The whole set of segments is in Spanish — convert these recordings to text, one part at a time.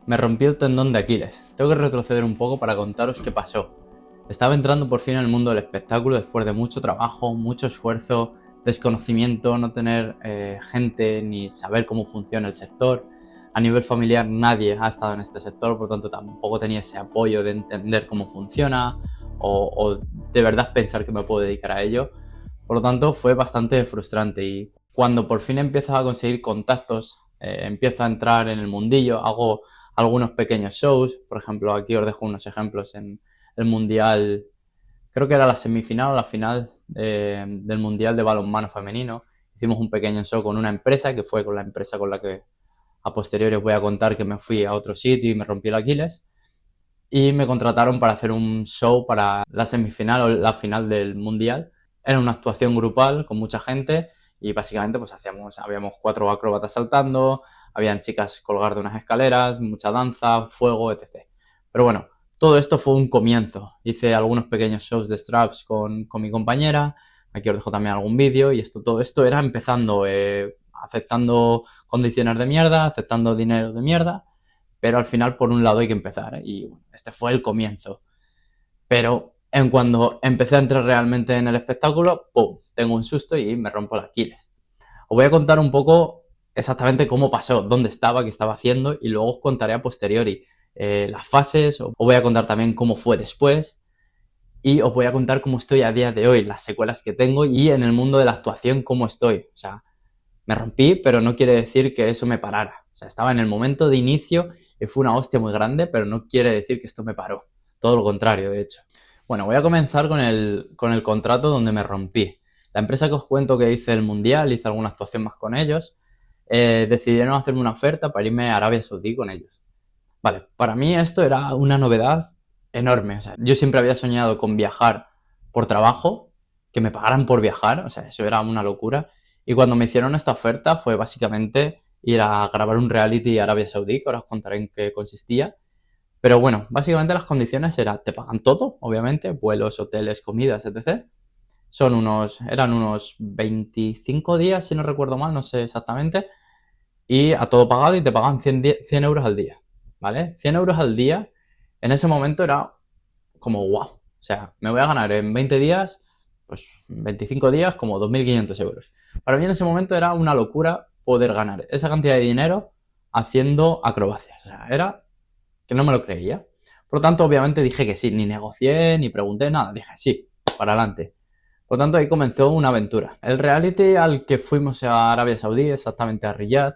Me rompí el tendón de Aquiles. Tengo que retroceder un poco para contaros qué pasó. Estaba entrando por fin en el mundo del espectáculo después de mucho trabajo, mucho esfuerzo, desconocimiento, no tener gente ni saber cómo funciona el sector. A nivel familiar nadie ha estado en este sector, por lo tanto tampoco tenía ese apoyo de entender cómo funciona o de verdad pensar que me puedo dedicar a ello. Por lo tanto fue bastante frustrante y cuando por fin empiezo a conseguir contactos, empiezo a entrar en el mundillo, hago algunos pequeños shows. Por ejemplo, aquí os dejo unos ejemplos en el mundial, creo que era la semifinal o la final del mundial de balonmano femenino. Hicimos un pequeño show con una empresa, que fue con la empresa con la que a posteriori os voy a contar que me fui a otro sitio y me rompí el Aquiles. Y me contrataron para hacer un show para la semifinal o la final del mundial. Era una actuación grupal con mucha gente y básicamente pues habíamos 4 acróbatas saltando, habían chicas colgar de unas escaleras, mucha danza, fuego, etc. Pero bueno, todo esto fue un comienzo. Hice algunos pequeños shows de straps con mi compañera. Aquí os dejo también algún vídeo y todo esto era empezando, aceptando condiciones de mierda, aceptando dinero de mierda, pero al final por un lado hay que empezar, y bueno, este fue el comienzo. Pero cuando empecé a entrar realmente en el espectáculo, ¡pum!, tengo un susto y me rompo el Aquiles. Os voy a contar un poco exactamente cómo pasó, dónde estaba, qué estaba haciendo, y luego os contaré a posteriori las fases. Os voy a contar también cómo fue después y os voy a contar cómo estoy a día de hoy, las secuelas que tengo y en el mundo de la actuación cómo estoy. O sea, me rompí, pero no quiere decir que eso me parara. O sea, estaba en el momento de inicio y fue una hostia muy grande, pero no quiere decir que esto me paró. Todo lo contrario, de hecho. Bueno, voy a comenzar con el contrato donde me rompí. La empresa que os cuento que hice el mundial, hice alguna actuación más con ellos, decidieron hacerme una oferta para irme a Arabia Saudí con ellos. Vale, para mí esto era una novedad enorme. O sea, yo siempre había soñado con viajar por trabajo, que me pagaran por viajar, o sea, eso era una locura. Y cuando me hicieron esta oferta fue básicamente ir a grabar un reality a Arabia Saudí, que ahora os contaré en qué consistía. Pero bueno, básicamente las condiciones te pagan todo, obviamente, vuelos, hoteles, comidas, etc. Eran unos 25 días, si no recuerdo mal, no sé exactamente, y a todo pagado y te pagan 100 euros al día, ¿vale? 100 euros al día en ese momento era como wow. O sea, me voy a ganar en 20 días, pues 25 días, como 2.500 euros. Para mí en ese momento era una locura poder ganar esa cantidad de dinero haciendo acrobacias. O sea, era que no me lo creía. Por lo tanto, obviamente dije que sí, ni negocié, ni pregunté nada, dije sí, para adelante. Por lo tanto, ahí comenzó una aventura. El reality al que fuimos a Arabia Saudí, exactamente a Riyadh,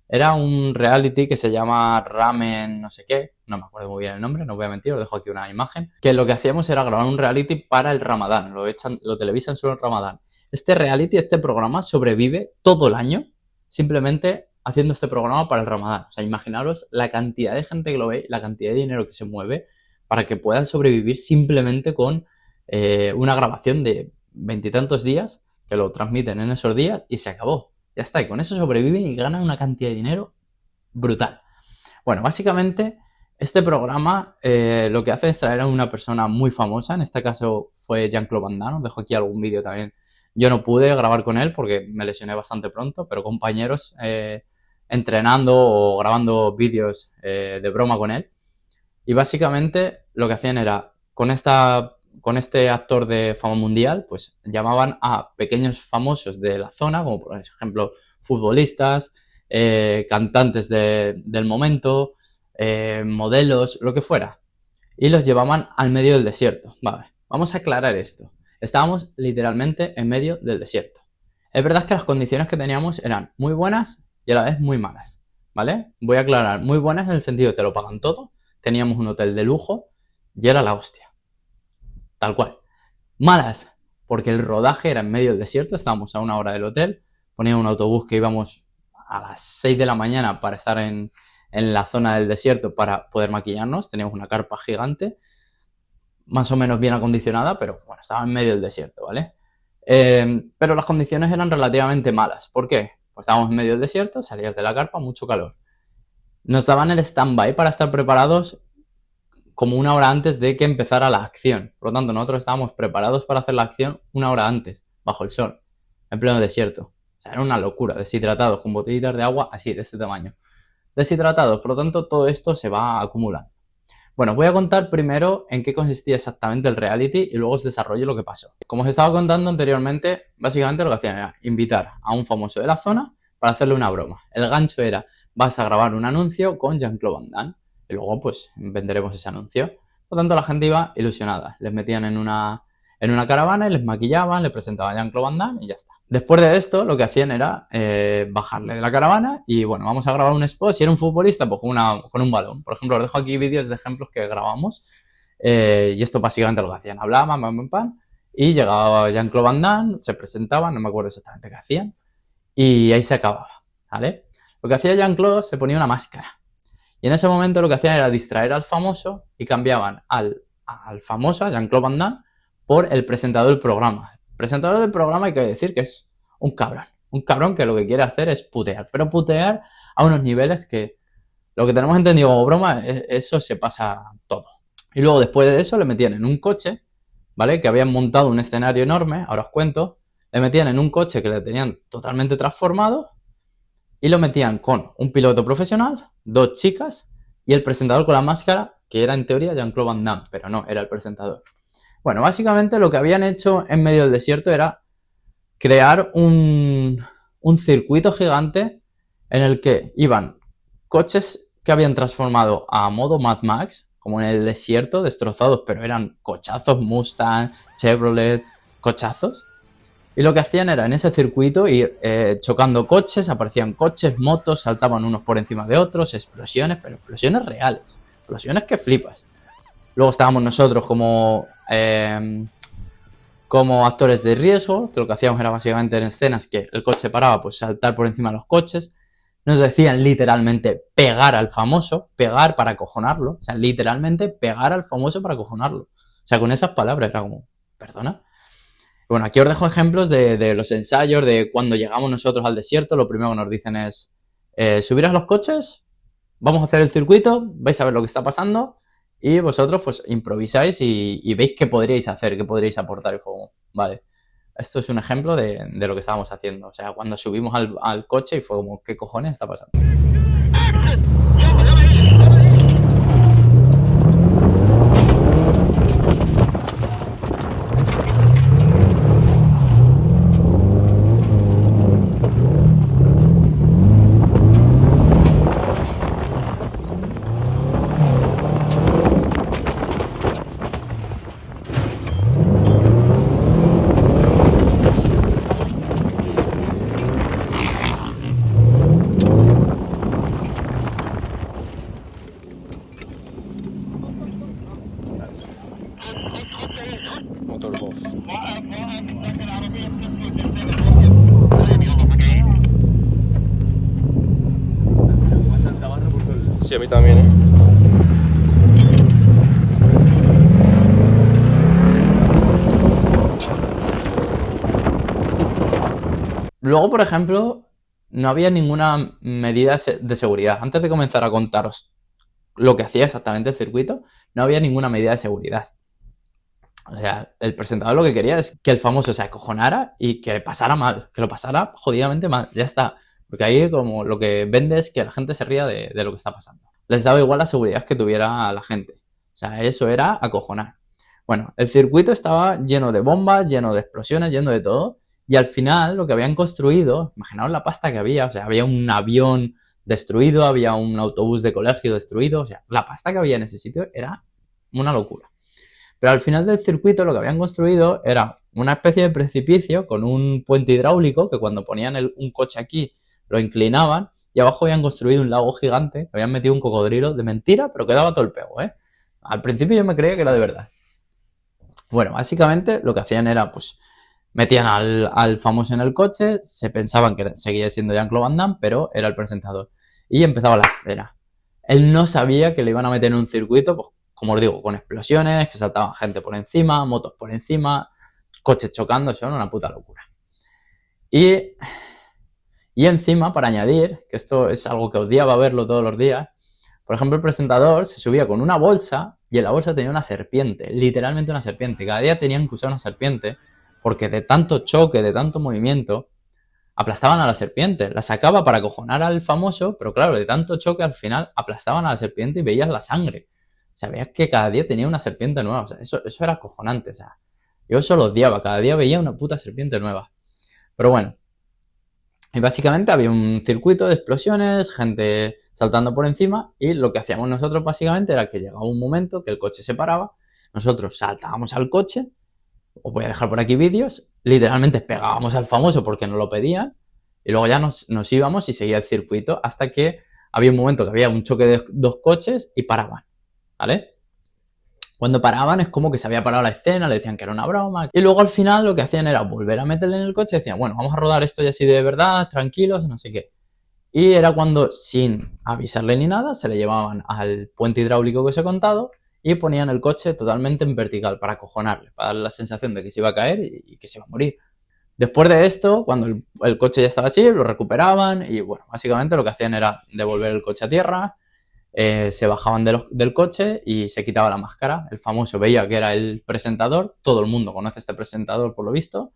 era un reality que se llama Ramen no sé qué, no me acuerdo muy bien el nombre, no os voy a mentir, os dejo aquí una imagen, que lo que hacíamos era grabar un reality para el Ramadán, lo televisan solo en Ramadán. Este reality, este programa sobrevive todo el año simplemente haciendo este programa para el Ramadán. O sea, imaginaros la cantidad de gente que lo ve, la cantidad de dinero que se mueve para que puedan sobrevivir simplemente con una grabación de 20 y tantos días, que lo transmiten en esos días y se acabó. Ya está, y con eso sobreviven y ganan una cantidad de dinero brutal. Bueno, básicamente este programa lo que hace es traer a una persona muy famosa. En este caso fue Jean-Claude Van Damme. Os dejo aquí algún vídeo también. Yo no pude grabar con él porque me lesioné bastante pronto, pero compañeros entrenando o grabando vídeos de broma con él. Y básicamente lo que hacían era, con este actor de fama mundial, pues llamaban a pequeños famosos de la zona, como por ejemplo futbolistas, cantantes del momento, modelos, lo que fuera, y los llevaban al medio del desierto. Vale, vamos a aclarar esto. Estábamos literalmente en medio del desierto. Es verdad que las condiciones que teníamos eran muy buenas y a la vez muy malas, ¿vale? Voy a aclarar, muy buenas en el sentido de que te lo pagan todo, teníamos un hotel de lujo y era la hostia. Tal cual. Malas, porque el rodaje era en medio del desierto, estábamos a 1 hora del hotel, ponía un autobús que íbamos a las 6 de la mañana para estar en la zona del desierto para poder maquillarnos, teníamos una carpa gigante, más o menos bien acondicionada, pero bueno, estaba en medio del desierto, ¿vale? Pero las condiciones eran relativamente malas. ¿Por qué? Pues estábamos en medio del desierto, salías de la carpa, mucho calor. Nos daban el stand-by para estar preparados como 1 hora antes de que empezara la acción. Por lo tanto, nosotros estábamos preparados para hacer la acción 1 hora antes, bajo el sol, en pleno desierto. O sea, era una locura, deshidratados, con botellitas de agua así, de este tamaño. deshidratados. Por lo tanto, todo esto se va acumulando. Bueno, voy a contar primero en qué consistía exactamente el reality y luego os desarrollo lo que pasó. Como os estaba contando anteriormente, básicamente lo que hacían era invitar a un famoso de la zona para hacerle una broma. El gancho era, vas a grabar un anuncio con Jean-Claude Van Damme y luego pues venderemos ese anuncio. Por lo tanto, la gente iba ilusionada. Les metían en una caravana y les maquillaban, les presentaban a Jean-Claude Van Damme y ya está. Después de esto, lo que hacían era bajarle de la caravana y, bueno, vamos a grabar un spot. Si era un futbolista, pues con un balón. Por ejemplo, os dejo aquí vídeos de ejemplos que grabamos. Y esto básicamente lo que hacían. Hablaban, pam, pam, pam, y llegaba Jean-Claude Van Damme, se presentaban, no me acuerdo exactamente qué hacían, y ahí se acababa, ¿vale? Lo que hacía Jean-Claude, se ponía una máscara. Y en ese momento lo que hacían era distraer al famoso y cambiaban al famoso, a Jean-Claude Van Damme, por el presentador del programa. El presentador del programa hay que decir que es un cabrón que lo que quiere hacer es putear, pero putear a unos niveles que lo que tenemos entendido como broma, eso se pasa todo. Y luego después de eso le metían en un coche, ¿vale? Que habían montado un escenario enorme, ahora os cuento, le metían en un coche que le tenían totalmente transformado y lo metían con un piloto profesional, dos chicas y el presentador con la máscara, que era en teoría Jean-Claude Van Damme, pero no, era el presentador. Bueno, básicamente lo que habían hecho en medio del desierto era crear un circuito gigante en el que iban coches que habían transformado a modo Mad Max, como en el desierto, destrozados, pero eran cochazos, Mustang, Chevrolet, cochazos. Y lo que hacían era en ese circuito ir chocando coches, aparecían coches, motos, saltaban unos por encima de otros, explosiones, pero explosiones reales, explosiones que flipas. Luego estábamos nosotros como actores de riesgo, que lo que hacíamos era básicamente en escenas que el coche paraba, pues saltar por encima de los coches. Nos decían literalmente pegar al famoso, pegar para acojonarlo, o sea, literalmente pegar al famoso para acojonarlo. O sea, con esas palabras era como, ¿perdona? Bueno, aquí os dejo ejemplos de los ensayos, de cuando llegamos nosotros al desierto, lo primero que nos dicen es, subir a los coches, vamos a hacer el circuito, vais a ver lo que está pasando y vosotros pues improvisáis y veis qué podríais hacer, qué podríais aportar y fuego. Vale, esto es un ejemplo de lo que estábamos haciendo. O sea, cuando subimos al coche y fue como, ¿qué cojones está pasando? Motor Golf. Sí, a mí también, ¿eh? Luego, por ejemplo, no había ninguna medida de seguridad. Antes de comenzar a contaros lo que hacía exactamente el circuito, no había ninguna medida de seguridad. O sea, el presentador lo que quería es que el famoso se acojonara y que pasara mal, que lo pasara jodidamente mal, ya está. Porque ahí como lo que vende es que la gente se ría de lo que está pasando. Les daba igual la seguridad que tuviera la gente. O sea, eso era acojonar. Bueno, el circuito estaba lleno de bombas, lleno de explosiones, lleno de todo. Y al final lo que habían construido, imaginaos la pasta que había, o sea, había un avión destruido, había un autobús de colegio destruido, o sea, la pasta que había en ese sitio era una locura. Pero al final del circuito lo que habían construido era una especie de precipicio con un puente hidráulico que cuando ponían un coche aquí lo inclinaban y abajo habían construido un lago gigante, habían metido un cocodrilo de mentira, pero que daba todo el pego, ¿eh? Al principio yo me creía que era de verdad. Bueno, básicamente lo que hacían era, pues, metían al famoso en el coche, se pensaban que seguía siendo Jean-Claude Van Damme, pero era el presentador. Y empezaba la escena. Él no sabía que le iban a meter en un circuito, pues, como os digo, con explosiones, que saltaban gente por encima, motos por encima, coches chocando, eso era una puta locura. Y encima, para añadir, que esto es algo que odiaba verlo todos los días, por ejemplo, el presentador se subía con una bolsa y en la bolsa tenía una serpiente, literalmente una serpiente. Cada día tenían que usar una serpiente porque de tanto choque, de tanto movimiento, aplastaban a la serpiente. La sacaba para acojonar al famoso, pero claro, de tanto choque al final aplastaban a la serpiente y veías la sangre. O sea, veías que cada día tenía una serpiente nueva. O sea, eso era acojonante. O sea, yo eso lo odiaba. Cada día veía una puta serpiente nueva. Pero bueno. Y básicamente había un circuito de explosiones, gente saltando por encima, y lo que hacíamos nosotros básicamente era que llegaba un momento que el coche se paraba, nosotros saltábamos al coche, os voy a dejar por aquí vídeos, literalmente pegábamos al famoso porque nos lo pedían, y luego ya nos íbamos y seguía el circuito hasta que había un momento que había un choque de dos coches y paraban, ¿vale? Cuando paraban es como que se había parado la escena, le decían que era una broma. Y luego al final lo que hacían era volver a meterle en el coche y decían, bueno, vamos a rodar esto ya así de verdad, tranquilos, no sé qué. Y era cuando, sin avisarle ni nada, se le llevaban al puente hidráulico que os he contado y ponían el coche totalmente en vertical para acojonarle, para darle la sensación de que se iba a caer y que se iba a morir. Después de esto, cuando el coche ya estaba así, lo recuperaban y bueno, básicamente lo que hacían era devolver el coche a tierra. Se bajaban del coche y se quitaba la máscara. El famoso veía que era el presentador. Todo el mundo conoce a este presentador por lo visto.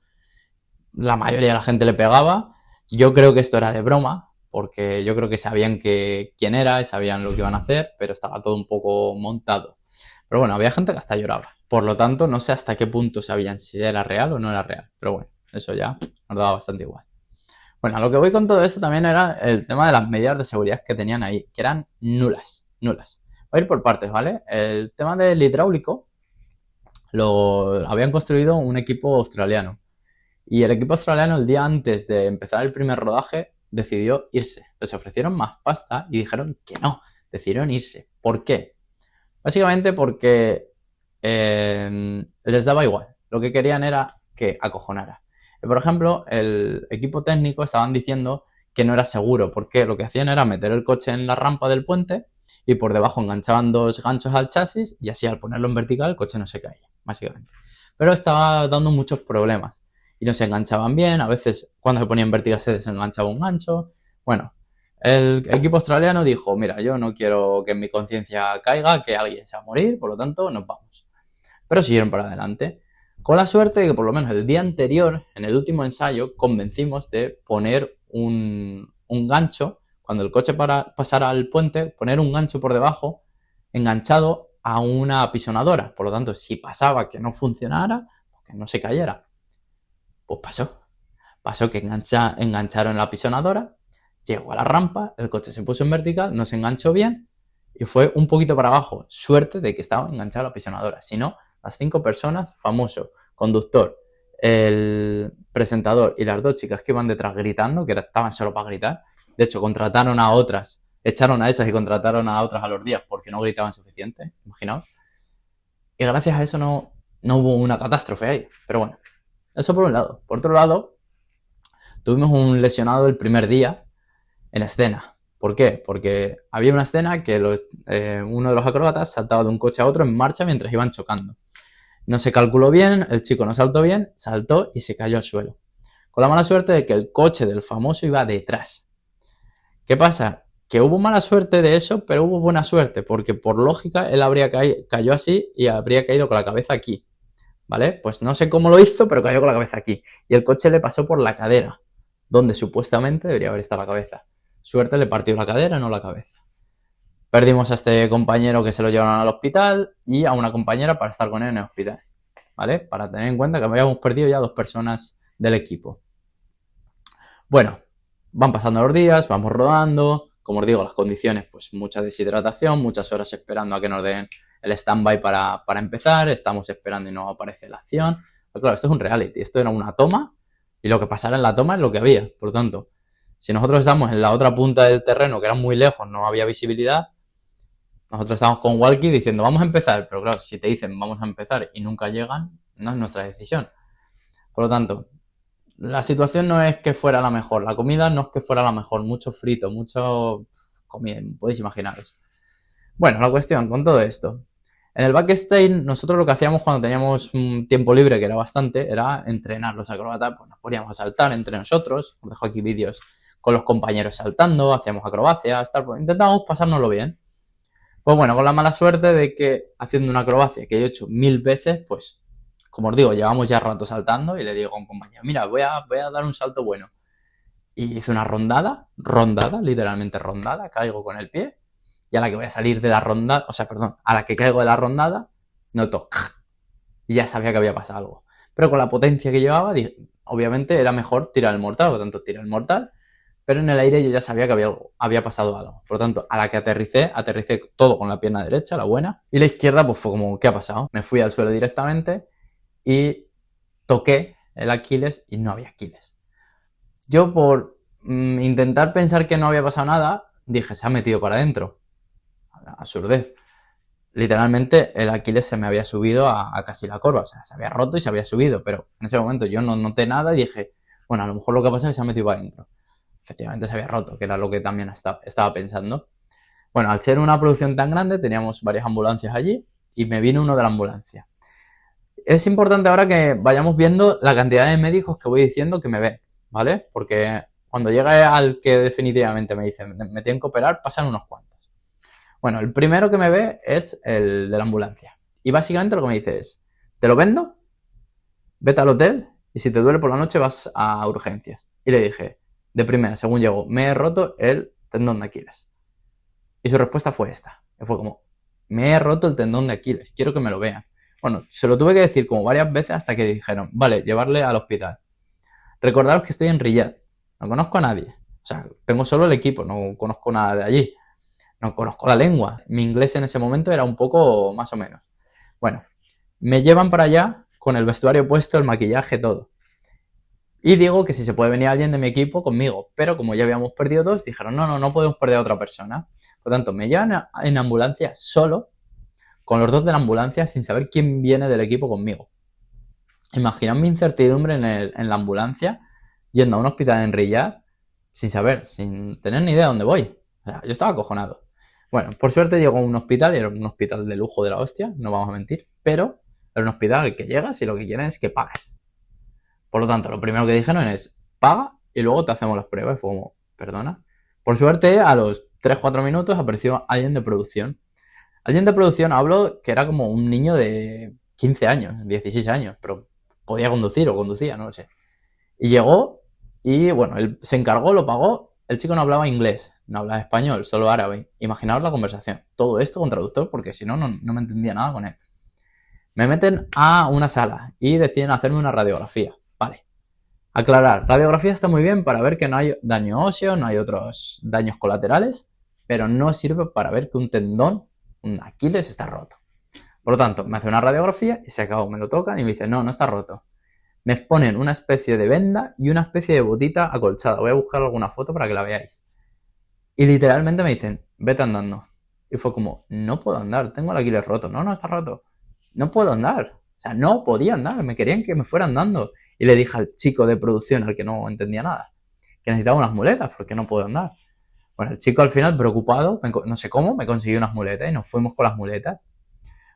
La mayoría de la gente le pegaba. Yo creo que esto era de broma, porque yo creo que sabían quién era y sabían lo que iban a hacer, pero estaba todo un poco montado. Pero bueno, había gente que hasta lloraba. Por lo tanto, no sé hasta qué punto sabían si era real o no era real. Pero bueno, eso ya nos daba bastante igual. Bueno, a lo que voy con todo esto también era el tema de las medidas de seguridad que tenían ahí, que eran nulas. Voy a ir por partes, ¿vale? El tema del hidráulico lo habían construido un equipo australiano. Y el equipo australiano, el día antes de empezar el primer rodaje, decidió irse. Les ofrecieron más pasta y dijeron que no. Decidieron irse. ¿Por qué? Básicamente porque les daba igual. Lo que querían era que acojonara. Por ejemplo, el equipo técnico estaban diciendo que no era seguro, porque lo que hacían era meter el coche en la rampa del puente y por debajo enganchaban dos ganchos al chasis y así al ponerlo en vertical el coche no se caía, básicamente. Pero estaba dando muchos problemas y no se enganchaban bien, a veces cuando se ponía en vertical se desenganchaba un gancho. Bueno, el equipo australiano dijo, mira, yo no quiero que en mi conciencia caiga que alguien se va a morir, por lo tanto nos vamos. Pero siguieron para adelante. Con la suerte de que por lo menos el día anterior, en el último ensayo, convencimos de poner un gancho, cuando el coche pasara al puente, poner un gancho por debajo, enganchado a una apisonadora. Por lo tanto, si pasaba que no funcionara, pues que no se cayera. Pues pasó. Pasó que engancharon la apisonadora, llegó a la rampa, el coche se puso en vertical, no se enganchó bien y fue un poquito para abajo. Suerte de que estaba enganchada la apisonadora. Si no, las 5 personas, famoso, conductor, el presentador y las 2 chicas que iban detrás gritando, que estaban solo para gritar. De hecho, contrataron a otras, echaron a esas y contrataron a otras a los días porque no gritaban suficiente, imaginaos. Y gracias a eso no hubo una catástrofe ahí. Pero bueno, eso por un lado. Por otro lado, tuvimos un lesionado el primer día en escena. ¿Por qué? Porque había una escena que uno de los acróbatas saltaba de un coche a otro en marcha mientras iban chocando. No se calculó bien, el chico no saltó bien, saltó y se cayó al suelo. Con la mala suerte de que el coche del famoso iba detrás. ¿Qué pasa? Que hubo mala suerte de eso, pero hubo buena suerte, porque por lógica él cayó así y habría caído con la cabeza aquí. ¿Vale? Pues no sé cómo lo hizo, pero cayó con la cabeza aquí. Y el coche le pasó por la cadera, donde supuestamente debería haber estado la cabeza. Suerte le partió la cadera, no la cabeza. Perdimos a este compañero que se lo llevaron al hospital y a una compañera para estar con él en el hospital, ¿vale? Para tener en cuenta que habíamos perdido ya 2 personas del equipo. Bueno, van pasando los días, vamos rodando. Como os digo, las condiciones, pues mucha deshidratación, muchas horas esperando a que nos den el stand-by para empezar. Estamos esperando y no aparece la acción. Pero claro, esto es un reality, esto era una toma y lo que pasara en la toma es lo que había. Por lo tanto, si nosotros estamos en la otra punta del terreno, que era muy lejos, no había visibilidad, nosotros estamos con walkie diciendo vamos a empezar, pero claro, si te dicen vamos a empezar y nunca llegan, no es nuestra decisión. Por lo tanto, la situación no es que fuera la mejor, la comida no es que fuera la mejor, mucho frito, mucho comida, podéis imaginaros. Bueno, la cuestión con todo esto, en el backstage nosotros lo que hacíamos cuando teníamos un tiempo libre, que era bastante, era entrenar. Los acróbatas, pues nos poníamos a saltar entre nosotros, os dejo aquí vídeos con los compañeros saltando, hacíamos acrobacias, tal, pues intentábamos pasárnoslo bien. Pues bueno, con la mala suerte de que haciendo una acrobacia que he hecho 1000 veces, pues, como os digo, llevamos ya rato saltando y le digo a un compañero, mira, voy a dar un salto bueno. y hice una rondada, literalmente rondada, caigo con el pie, y a la que voy a salir de la rondada, a la que caigo de la rondada, noto, y ya sabía que había pasado algo. Pero con la potencia que llevaba, obviamente era mejor tirar el mortal, por lo tanto tiré el mortal, pero en el aire yo ya sabía que había pasado algo. Por lo tanto, a la que aterricé todo con la pierna derecha, la buena, y la izquierda pues fue como, ¿qué ha pasado? Me fui al suelo directamente y toqué el Aquiles y no había Aquiles. Yo por intentar pensar que no había pasado nada, dije, se ha metido para adentro. Absurdez. Literalmente el Aquiles se me había subido a casi la corva, o sea, se había roto y se había subido, pero en ese momento yo no noté nada y dije, bueno, a lo mejor lo que ha pasado es que se ha metido para adentro. Efectivamente se había roto, que era lo que también estaba pensando. Bueno, al ser una producción tan grande, teníamos varias ambulancias allí y me vino uno de la ambulancia. Es importante ahora que vayamos viendo la cantidad de médicos que voy diciendo que me ven, ¿vale? Porque cuando llegue al que definitivamente me dicen, me tienen que operar, pasan unos cuantos. Bueno, el primero que me ve es el de la ambulancia. Y básicamente lo que me dice es, te lo vendo, vete al hotel y si te duele por la noche vas a urgencias. Y le dije, de primera, según llegó, me he roto el tendón de Aquiles. Y su respuesta fue esta. Fue como, me he roto el tendón de Aquiles, quiero que me lo vean. Bueno, se lo tuve que decir como varias veces hasta que dijeron, vale, llevarle al hospital. Recordaros que estoy en Riyadh, no conozco a nadie. O sea, tengo solo el equipo, no conozco nada de allí. No conozco la lengua. Mi inglés en ese momento era un poco más o menos. Bueno, me llevan para allá con el vestuario puesto, el maquillaje, todo. Y digo que si se puede venir alguien de mi equipo conmigo. Pero como ya habíamos perdido dos, dijeron, no podemos perder a otra persona. Por lo tanto, me llevan en ambulancia solo, con los dos de la ambulancia, sin saber quién viene del equipo conmigo. Imaginad mi incertidumbre en la ambulancia, yendo a un hospital en Riyadh, sin saber, sin tener ni idea de dónde voy. O sea, yo estaba acojonado. Bueno, por suerte llegó a un hospital, y era un hospital de lujo de la hostia, no vamos a mentir, pero era un hospital al que llegas y lo que quieren es que pagues. Por lo tanto, lo primero que dijeron es, paga y luego te hacemos las pruebas. Y fue como, perdona. Por suerte, a los 3-4 minutos apareció alguien de producción. Alguien de producción, hablo que era como un niño de 15 años, 16 años, pero podía conducir o conducía, no lo sé. Y llegó y, bueno, él se encargó, lo pagó. El chico no hablaba inglés, no hablaba español, solo árabe. Imaginaos la conversación. Todo esto con traductor porque si no, no me entendía nada con él. Me meten a una sala y deciden hacerme una radiografía. Vale. Aclarar, radiografía está muy bien para ver que no hay daño óseo, no hay otros daños colaterales, pero no sirve para ver que un tendón, un Aquiles, está roto. Por lo tanto, me hace una radiografía y se acabó, me lo tocan y me dicen, no está roto. Me ponen una especie de venda y una especie de botita acolchada. Voy a buscar alguna foto para que la veáis. Y literalmente me dicen, vete andando. Y fue como, no puedo andar, tengo el Aquiles roto. No está roto. No puedo andar. O sea, no podía andar, me querían que me fuera andando. Y le dije al chico de producción, al que no entendía nada, que necesitaba unas muletas porque no puedo andar. Bueno, el chico al final, preocupado, no sé cómo, me consiguió unas muletas y nos fuimos con las muletas.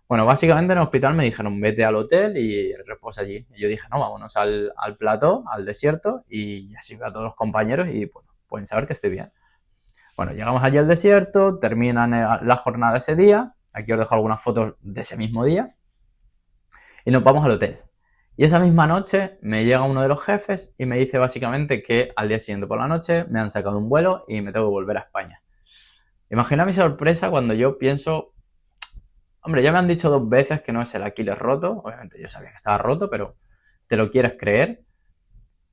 Bueno, básicamente en el hospital me dijeron, vete al hotel y reposa allí. Y yo dije, no, vámonos al plató, al desierto, y así veo a todos los compañeros y bueno, pueden saber que estoy bien. Bueno, llegamos allí al desierto, terminan la jornada ese día, aquí os dejo algunas fotos de ese mismo día, y nos vamos al hotel. Y esa misma noche me llega uno de los jefes y me dice básicamente que al día siguiente por la noche me han sacado un vuelo y me tengo que volver a España. Imagina mi sorpresa cuando yo pienso, hombre, ya me han dicho 2 veces que no es el Aquiles roto, obviamente yo sabía que estaba roto, pero te lo quieres creer.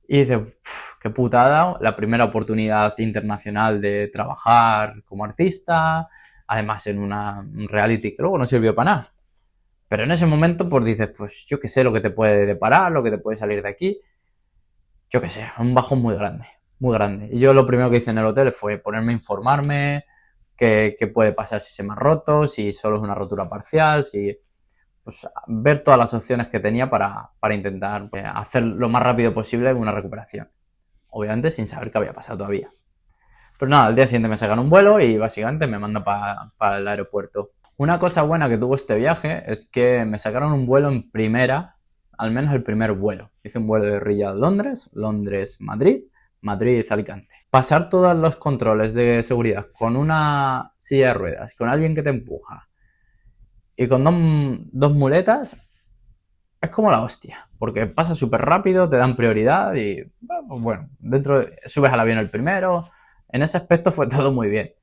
Y dices, qué putada, la primera oportunidad internacional de trabajar como artista, además en un reality que luego no sirvió para nada. Pero en ese momento, pues dices, pues yo qué sé lo que te puede deparar, lo que te puede salir de aquí. Yo qué sé, un bajón muy grande, muy grande. Y yo lo primero que hice en el hotel fue ponerme a informarme qué puede pasar si se me ha roto, si solo es una rotura parcial, pues ver todas las opciones que tenía para intentar hacer lo más rápido posible una recuperación. Obviamente sin saber qué había pasado todavía. Pero nada, al día siguiente me sacan un vuelo y básicamente me mandan para el aeropuerto. Una cosa buena que tuvo este viaje es que me sacaron un vuelo en primera, al menos el primer vuelo. Hice un vuelo de Riyadh a Londres, Londres-Madrid, Madrid-Alicante. Pasar todos los controles de seguridad con una silla de ruedas, con alguien que te empuja y con dos muletas, es como la hostia, porque pasa súper rápido, te dan prioridad y, bueno, subes al avión el primero. En ese aspecto fue todo muy bien.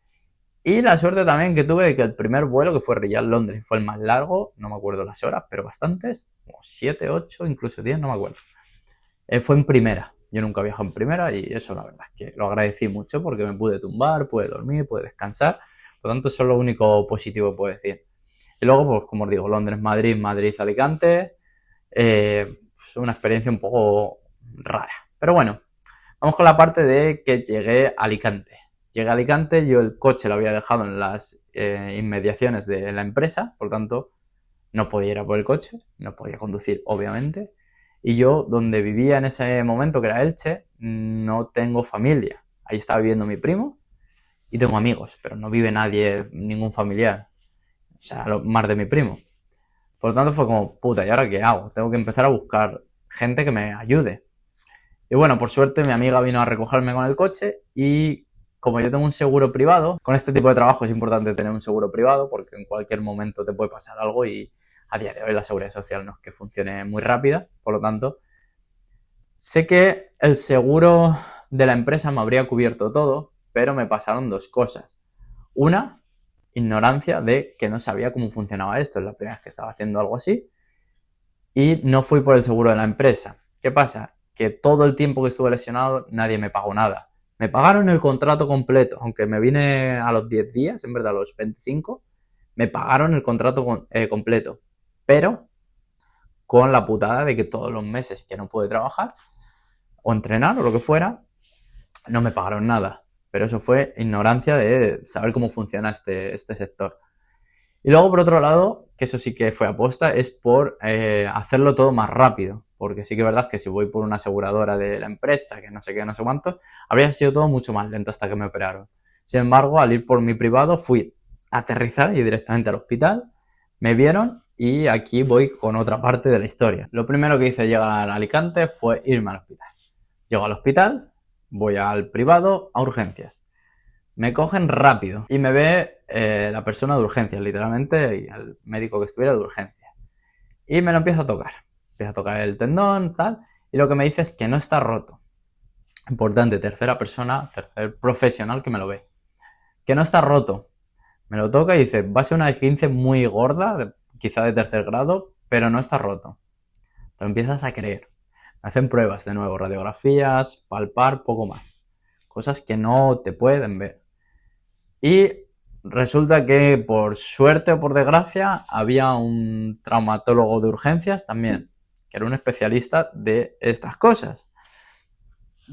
Y la suerte también que tuve de que el primer vuelo, que fue Riyadh-Londres, fue el más largo, no me acuerdo las horas, pero bastantes, como 7, 8, incluso 10, no me acuerdo. Fue en primera. Yo nunca he viajado en primera y eso la verdad es que lo agradecí mucho porque me pude tumbar, pude dormir, pude descansar. Por lo tanto, eso es lo único positivo que puedo decir. Y luego, pues como os digo, Londres-Madrid, Madrid-Alicante. Pues una experiencia un poco rara. Pero bueno, vamos con la parte de que llegué a Alicante. Llegué a Alicante, yo el coche lo había dejado en las inmediaciones de la empresa, por tanto, no podía ir a por el coche, no podía conducir, obviamente. Y yo, donde vivía en ese momento, que era Elche, no tengo familia. Ahí estaba viviendo mi primo y tengo amigos, pero no vive nadie, ningún familiar. O sea, más de mi primo. Por lo tanto, fue como, puta, ¿y ahora qué hago? Tengo que empezar a buscar gente que me ayude. Y bueno, por suerte mi amiga vino a recogerme con el coche y como yo tengo un seguro privado, con este tipo de trabajo es importante tener un seguro privado porque en cualquier momento te puede pasar algo y a día de hoy la seguridad social no es que funcione muy rápida, por lo tanto, sé que el seguro de la empresa me habría cubierto todo, pero me pasaron dos cosas. Una, ignorancia de que no sabía cómo funcionaba esto, es la primera vez que estaba haciendo algo así, y no fui por el seguro de la empresa. ¿Qué pasa? Que todo el tiempo que estuve lesionado nadie me pagó nada. Me pagaron el contrato completo, aunque me vine a los 10 días, en verdad a los 25, me pagaron el contrato completo, pero con la putada de que todos los meses que no pude trabajar o entrenar o lo que fuera, no me pagaron nada. Pero eso fue ignorancia de saber cómo funciona este sector. Y luego, por otro lado, que eso sí que fue aposta, es por hacerlo todo más rápido. Porque sí que es verdad que si voy por una aseguradora de la empresa, que no sé qué, no sé cuánto, habría sido todo mucho más lento hasta que me operaron. Sin embargo, al ir por mi privado, fui a aterrizar y directamente al hospital. Me vieron y aquí voy con otra parte de la historia. Lo primero que hice llegar a Alicante fue irme al hospital. Llego al hospital, voy al privado, a urgencias. Me cogen rápido y me ve la persona de urgencias, literalmente, y el médico que estuviera de urgencias. Y me lo empieza a tocar. Empieza a tocar el tendón, tal, y lo que me dice es que no está roto. Importante, tercera persona, tercer profesional que me lo ve. Que no está roto. Me lo toca y dice, va a ser una esguince muy gorda, quizá de tercer grado, pero no está roto. Te lo empiezas a creer. Me hacen pruebas de nuevo, radiografías, palpar, poco más. Cosas que no te pueden ver. Y resulta que por suerte o por desgracia había un traumatólogo de urgencias también, que era un especialista de estas cosas.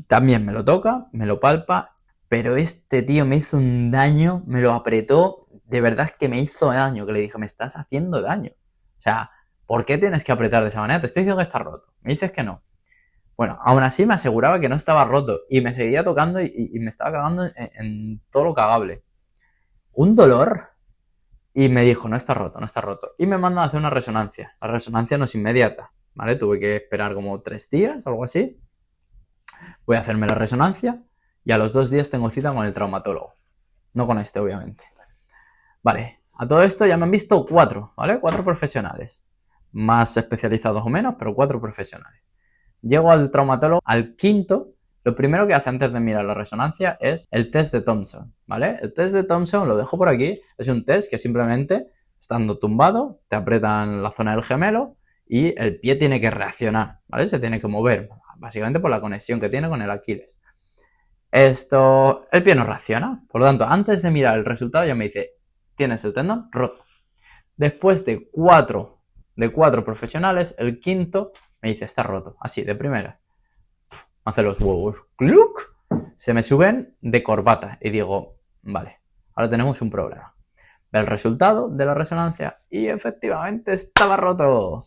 También me lo toca, me lo palpa, pero este tío me hizo un daño, me lo apretó, de verdad es que me hizo daño, que le dije, me estás haciendo daño. O sea, ¿por qué tienes que apretar de esa manera? Te estoy diciendo que está roto, me dices que no. Bueno, aún así me aseguraba que no estaba roto y me seguía tocando y me estaba cagando en todo lo cagable. Un dolor y me dijo, no está roto, no está roto. Y me mandan a hacer una resonancia. La resonancia no es inmediata, ¿vale? Tuve que esperar como 3 días o algo así. Voy a hacerme la resonancia y a los 2 días tengo cita con el traumatólogo. No con este, obviamente. Vale, a todo esto ya me han visto 4, ¿vale? 4 profesionales. Más especializados o menos, pero 4 profesionales. Llego al traumatólogo, al quinto. Lo primero que hace antes de mirar la resonancia es el test de Thompson, ¿vale? El test de Thompson, lo dejo por aquí, es un test que simplemente, estando tumbado, te aprietan la zona del gemelo y el pie tiene que reaccionar, ¿vale? Se tiene que mover, básicamente por la conexión que tiene con el Aquiles. El pie no reacciona, por lo tanto, antes de mirar el resultado ya me dice, tienes el tendón roto. Después de 4 profesionales, el quinto me dice, está roto, así, de primera. Me hace los huevos, ¡cluc! Se me suben de corbata y digo, vale, ahora tenemos un problema. Ve el resultado de la resonancia y efectivamente estaba roto.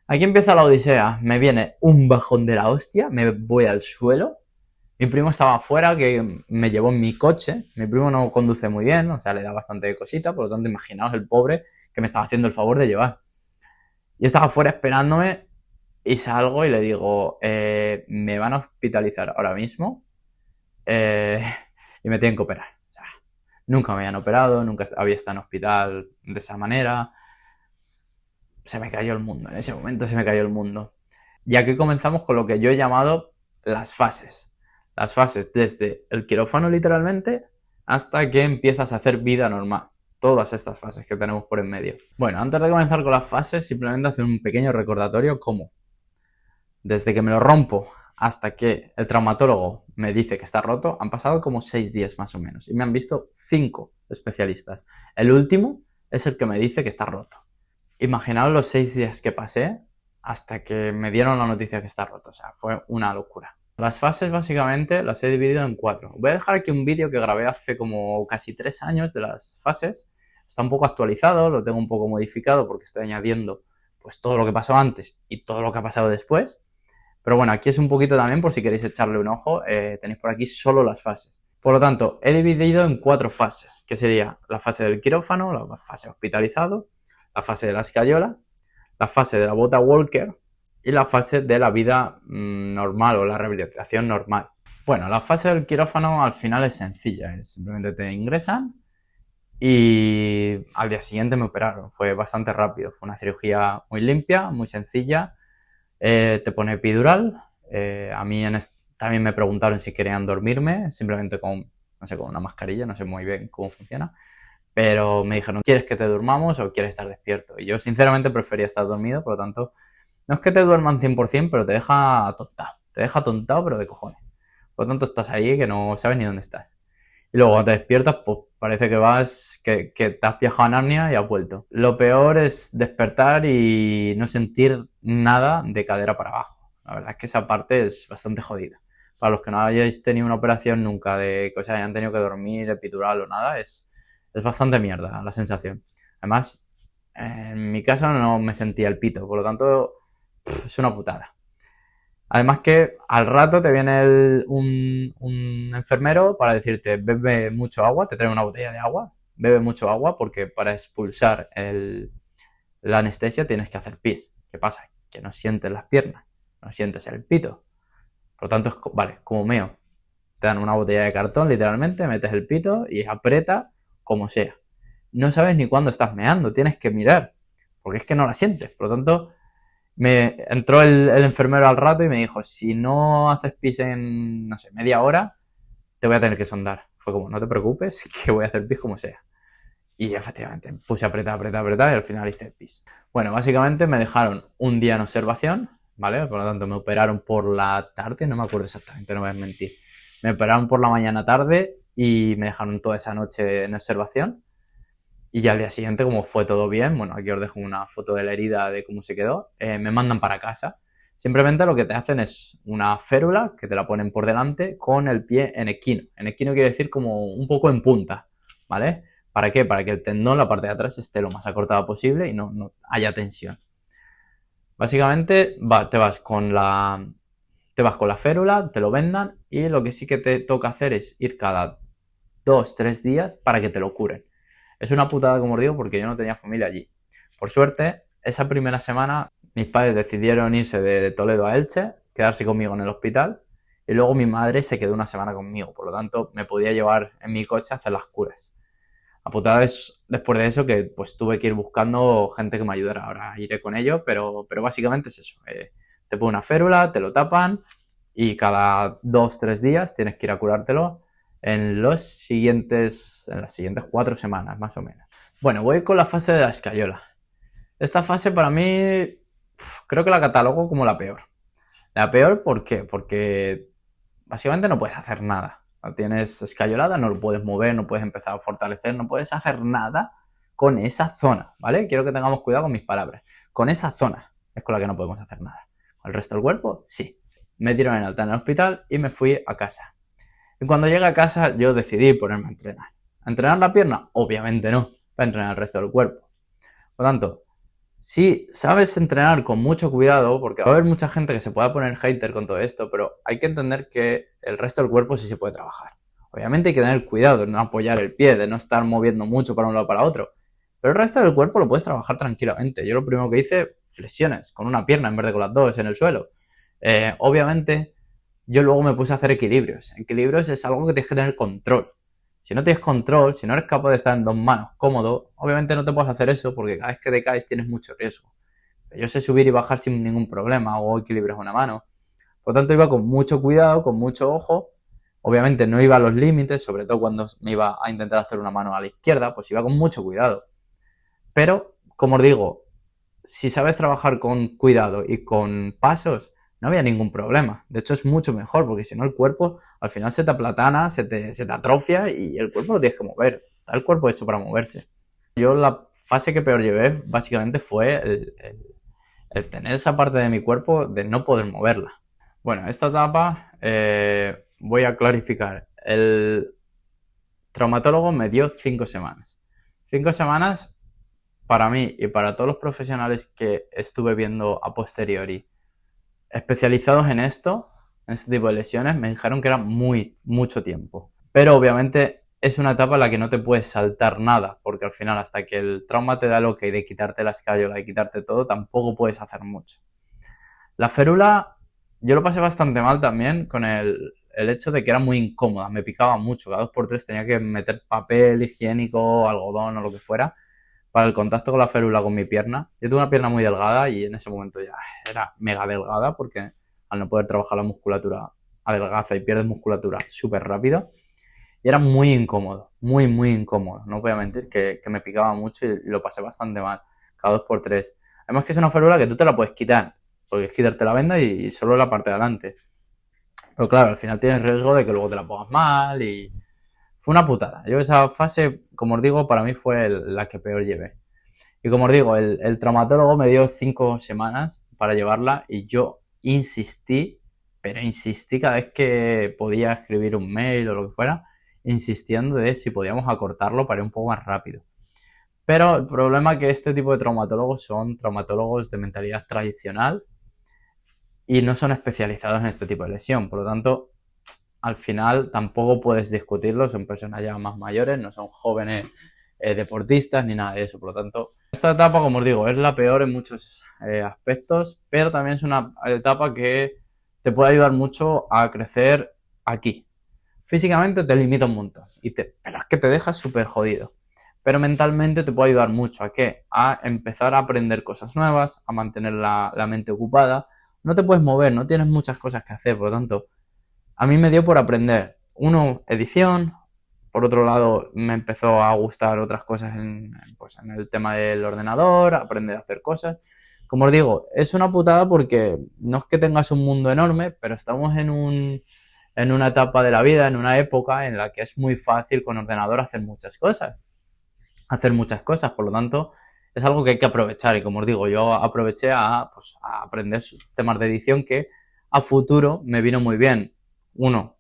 Aquí empieza la odisea, me viene un bajón de la hostia, me voy al suelo. Mi primo estaba afuera, que me llevó en mi coche. Mi primo no conduce muy bien, o sea, le da bastante cosita, por lo tanto, imaginaos el pobre que me estaba haciendo el favor de llevar. Y estaba afuera esperándome. Y salgo y le digo, me van a hospitalizar ahora mismo y me tienen que operar. O sea, nunca me habían operado, nunca había estado en hospital de esa manera. se me cayó el mundo. En ese momento se me cayó el mundo. Y aquí comenzamos con lo que yo he llamado las fases. Las fases desde el quirófano literalmente hasta que empiezas a hacer vida normal. Todas estas fases que tenemos por en medio. Bueno, antes de comenzar con las fases, simplemente hacer un pequeño recordatorio como desde que me lo rompo hasta que el traumatólogo me dice que está roto, han pasado como 6 días más o menos. Y me han visto 5 especialistas. El último es el que me dice que está roto. Imaginaos los 6 días que pasé hasta que me dieron la noticia que está roto. O sea, fue una locura. Las fases básicamente las he dividido en 4. Voy a dejar aquí un vídeo que grabé hace como casi 3 años de las fases. Está un poco actualizado, lo tengo un poco modificado porque estoy añadiendo pues todo lo que pasó antes y todo lo que ha pasado después. Pero bueno, aquí es un poquito también por si queréis echarle un ojo. Tenéis por aquí solo las fases. Por lo tanto, he dividido en 4 fases, que sería la fase del quirófano, la fase hospitalizado, la fase de la escayola, la fase de la bota Walker y la fase de la vida normal o la rehabilitación normal. Bueno, la fase del quirófano al final es sencilla, simplemente te ingresan y al día siguiente me operaron. Fue bastante rápido, fue una cirugía muy limpia, muy sencilla. Te pone epidural. A mí también me preguntaron si querían dormirme, simplemente con, no sé, con una mascarilla, no sé muy bien cómo funciona. Pero me dijeron, ¿quieres que te durmamos o quieres estar despierto? Y yo sinceramente prefería estar dormido, por lo tanto, no es que te duerman 100%, pero te deja atontado. Te deja atontado, pero de cojones. Por lo tanto, estás ahí que no sabes ni dónde estás. Y luego cuando te despiertas, pues parece que te has viajado a Narnia y has vuelto. Lo peor es despertar y no sentir nada de cadera para abajo. La verdad es que esa parte es bastante jodida. Para los que no hayáis tenido una operación nunca, de que os hayan tenido que dormir, epidural o nada, es bastante mierda la sensación. Además, en mi caso no me sentía el pito, por lo tanto, es una putada. Además que al rato te viene un enfermero para decirte bebe mucho agua, te trae una botella de agua, bebe mucho agua porque para expulsar la anestesia tienes que hacer pis. ¿Qué pasa? Que no sientes las piernas, no sientes el pito. Por lo tanto, vale, como meo. Te dan una botella de cartón, literalmente, metes el pito y aprieta como sea. No sabes ni cuándo estás meando, tienes que mirar, porque es que no la sientes. Por lo tanto, me entró el enfermero al rato y me dijo, si no haces pis en, no sé, media hora, te voy a tener que sondar. Fue como, no te preocupes, que voy a hacer pis como sea. Y efectivamente, puse a apretar y al final hice pis. Bueno, básicamente me dejaron un día en observación, ¿vale? Por lo tanto, me operaron por la tarde, no me acuerdo exactamente, no voy a mentir. Me operaron por la mañana tarde y me dejaron toda esa noche en observación. Y ya al día siguiente, como fue todo bien, bueno, aquí os dejo una foto de la herida de cómo se quedó, me mandan para casa. Simplemente lo que te hacen es una férula que te la ponen por delante con el pie en equino. En equino quiere decir como un poco en punta, ¿vale? ¿Para qué? Para que el tendón, la parte de atrás, esté lo más acortado posible y no haya tensión. Básicamente te vas con la férula, te lo vendan y lo que sí que te toca hacer es ir cada 2-3 días para que te lo curen. Es una putada, como os digo, porque yo no tenía familia allí. Por suerte, esa primera semana mis padres decidieron irse de Toledo a Elche, quedarse conmigo en el hospital y luego mi madre se quedó una semana conmigo. Por lo tanto, me podía llevar en mi coche a hacer las curas. La putada es después de eso que pues tuve que ir buscando gente que me ayudara. Ahora iré con ellos, pero básicamente es eso. Te ponen una férula, te lo tapan y cada 2-3 días tienes que ir a curártelo en las siguientes 4 semanas, más o menos. Bueno, voy con la fase de la escayola. Esta fase para mí creo que la catalogo como la peor. La peor, ¿por qué? Porque básicamente no puedes hacer nada. No tienes escayolada, no lo puedes mover, no puedes empezar a fortalecer, no puedes hacer nada con esa zona, ¿vale? Quiero que tengamos cuidado con mis palabras. Con esa zona es con la que no podemos hacer nada. ¿Con el resto del cuerpo? Sí. Me dieron en alta en el hospital y me fui a casa. Y cuando llegué a casa yo decidí ponerme a entrenar. ¿A entrenar la pierna? Obviamente no, para entrenar el resto del cuerpo. Por lo tanto, si sabes entrenar con mucho cuidado, porque va a haber mucha gente que se pueda poner hater con todo esto, pero hay que entender que el resto del cuerpo sí se puede trabajar. Obviamente hay que tener cuidado de no apoyar el pie, de no estar moviendo mucho para un lado o para otro. Pero el resto del cuerpo lo puedes trabajar tranquilamente. Yo lo primero que hice, flexiones, con una pierna en vez de con las dos en el suelo. Obviamente, yo luego me puse a hacer equilibrios. Equilibrios es algo que tienes que tener control. Si no tienes control, si no eres capaz de estar en dos manos cómodo, obviamente no te puedes hacer eso porque cada vez que te caes tienes mucho riesgo. Yo sé subir y bajar sin ningún problema, hago equilibrios a una mano. Por lo tanto, iba con mucho cuidado, con mucho ojo. Obviamente no iba a los límites, sobre todo cuando me iba a intentar hacer una mano a la izquierda, pues iba con mucho cuidado. Pero, como os digo, si sabes trabajar con cuidado y con pasos, no había ningún problema. De hecho, es mucho mejor, porque si no el cuerpo al final se te aplatana, se te atrofia y el cuerpo lo tienes que mover. Está el cuerpo hecho para moverse. Yo la fase que peor llevé básicamente fue el tener esa parte de mi cuerpo de no poder moverla. Bueno, esta etapa voy a clarificar. El traumatólogo me dio 5 semanas. 5 semanas para mí y para todos los profesionales que estuve viendo a posteriori especializados en esto, en este tipo de lesiones, me dijeron que era mucho tiempo. Pero obviamente es una etapa en la que no te puedes saltar nada, porque al final hasta que el trauma te da el ok de quitarte la escayola y quitarte todo, tampoco puedes hacer mucho. La férula, yo lo pasé bastante mal también con el hecho de que era muy incómoda, me picaba mucho, cada 2x3 tenía que meter papel higiénico, algodón o lo que fuera, para el contacto con la férula con mi pierna. Yo tuve una pierna muy delgada y en ese momento ya era mega delgada porque al no poder trabajar la musculatura adelgaza y pierdes musculatura súper rápido. Y era muy incómodo, muy incómodo. No voy a mentir que me picaba mucho y lo pasé bastante mal, cada 2x3. Además que es una férula que tú te la puedes quitar, porque es quitarte la venda y solo la parte de adelante. Pero claro, al final tienes riesgo de que luego te la pongas mal y... Fue una putada. Yo esa fase, como os digo, para mí fue la que peor llevé. Y como os digo, el traumatólogo me dio 5 semanas para llevarla y yo insistí, pero insistí cada vez que podía escribir un mail o lo que fuera, insistiendo de si podíamos acortarlo para ir un poco más rápido. Pero el problema es que este tipo de traumatólogos son traumatólogos de mentalidad tradicional y no son especializados en este tipo de lesión. Por lo tanto, al final tampoco puedes discutirlo, son personas ya más mayores, no son jóvenes deportistas ni nada de eso. Por lo tanto, esta etapa, como os digo, es la peor en muchos aspectos, pero también es una etapa que te puede ayudar mucho a crecer aquí. Físicamente te limita un montón, pero es que te deja súper jodido. Pero mentalmente te puede ayudar mucho. ¿A qué? A empezar a aprender cosas nuevas, a mantener la mente ocupada. No te puedes mover, no tienes muchas cosas que hacer, por lo tanto, a mí me dio por aprender, edición, por otro lado me empezó a gustar otras cosas en el tema del ordenador, aprender a hacer cosas. Como os digo, es una putada porque no es que tengas un mundo enorme, pero estamos en una etapa de la vida, en una época en la que es muy fácil con ordenador hacer muchas cosas. Por lo tanto, es algo que hay que aprovechar y como os digo, yo aproveché a aprender temas de edición que a futuro me vino muy bien. Uno,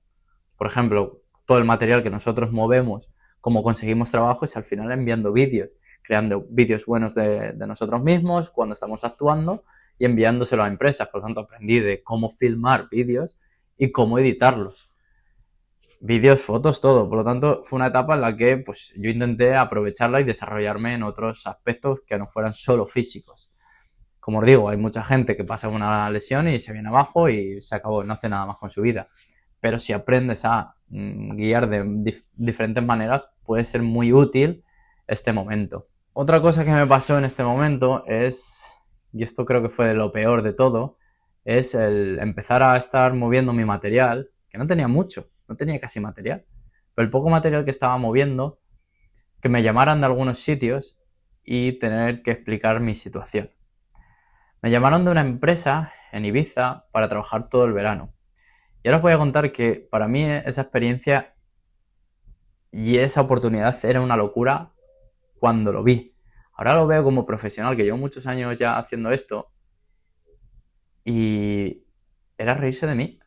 por ejemplo, todo el material que nosotros movemos, cómo conseguimos trabajo, es al final enviando vídeos, creando vídeos buenos de nosotros mismos cuando estamos actuando y enviándoselo a empresas. Por lo tanto, aprendí de cómo filmar vídeos y cómo editarlos. Vídeos, fotos, todo. Por lo tanto, fue una etapa en la que pues, yo intenté aprovecharla y desarrollarme en otros aspectos que no fueran solo físicos. Como os digo, hay mucha gente que pasa una lesión y se viene abajo y se acabó, no hace nada más con su vida. Pero si aprendes a guiar de diferentes maneras, puede ser muy útil este momento. Otra cosa que me pasó en este momento es, y esto creo que fue lo peor de todo, es el empezar a estar moviendo mi material, que no tenía mucho, no tenía casi material, pero el poco material que estaba moviendo, que me llamaran de algunos sitios y tener que explicar mi situación. Me llamaron de una empresa en Ibiza para trabajar todo el verano. Y ahora os voy a contar que para mí esa experiencia y esa oportunidad era una locura cuando lo vi. Ahora lo veo como profesional, que llevo muchos años ya haciendo esto. Y era reírse de mí.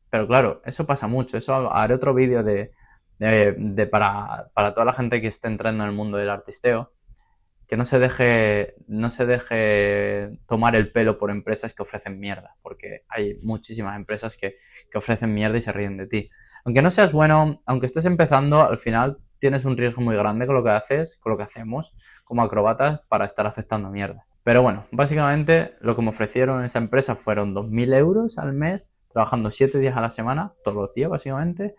Pero claro, eso pasa mucho. Eso haré otro vídeo para toda la gente que esté entrando en el mundo del artisteo. Que no se deje tomar el pelo por empresas que ofrecen mierda, porque hay muchísimas empresas que ofrecen mierda y se ríen de ti. Aunque no seas bueno, aunque estés empezando, al final tienes un riesgo muy grande con lo que haces, con lo que hacemos como acrobatas para estar aceptando mierda. Pero bueno, básicamente lo que me ofrecieron en esa empresa fueron 2.000 euros al mes, trabajando 7 días a la semana, todos los días básicamente,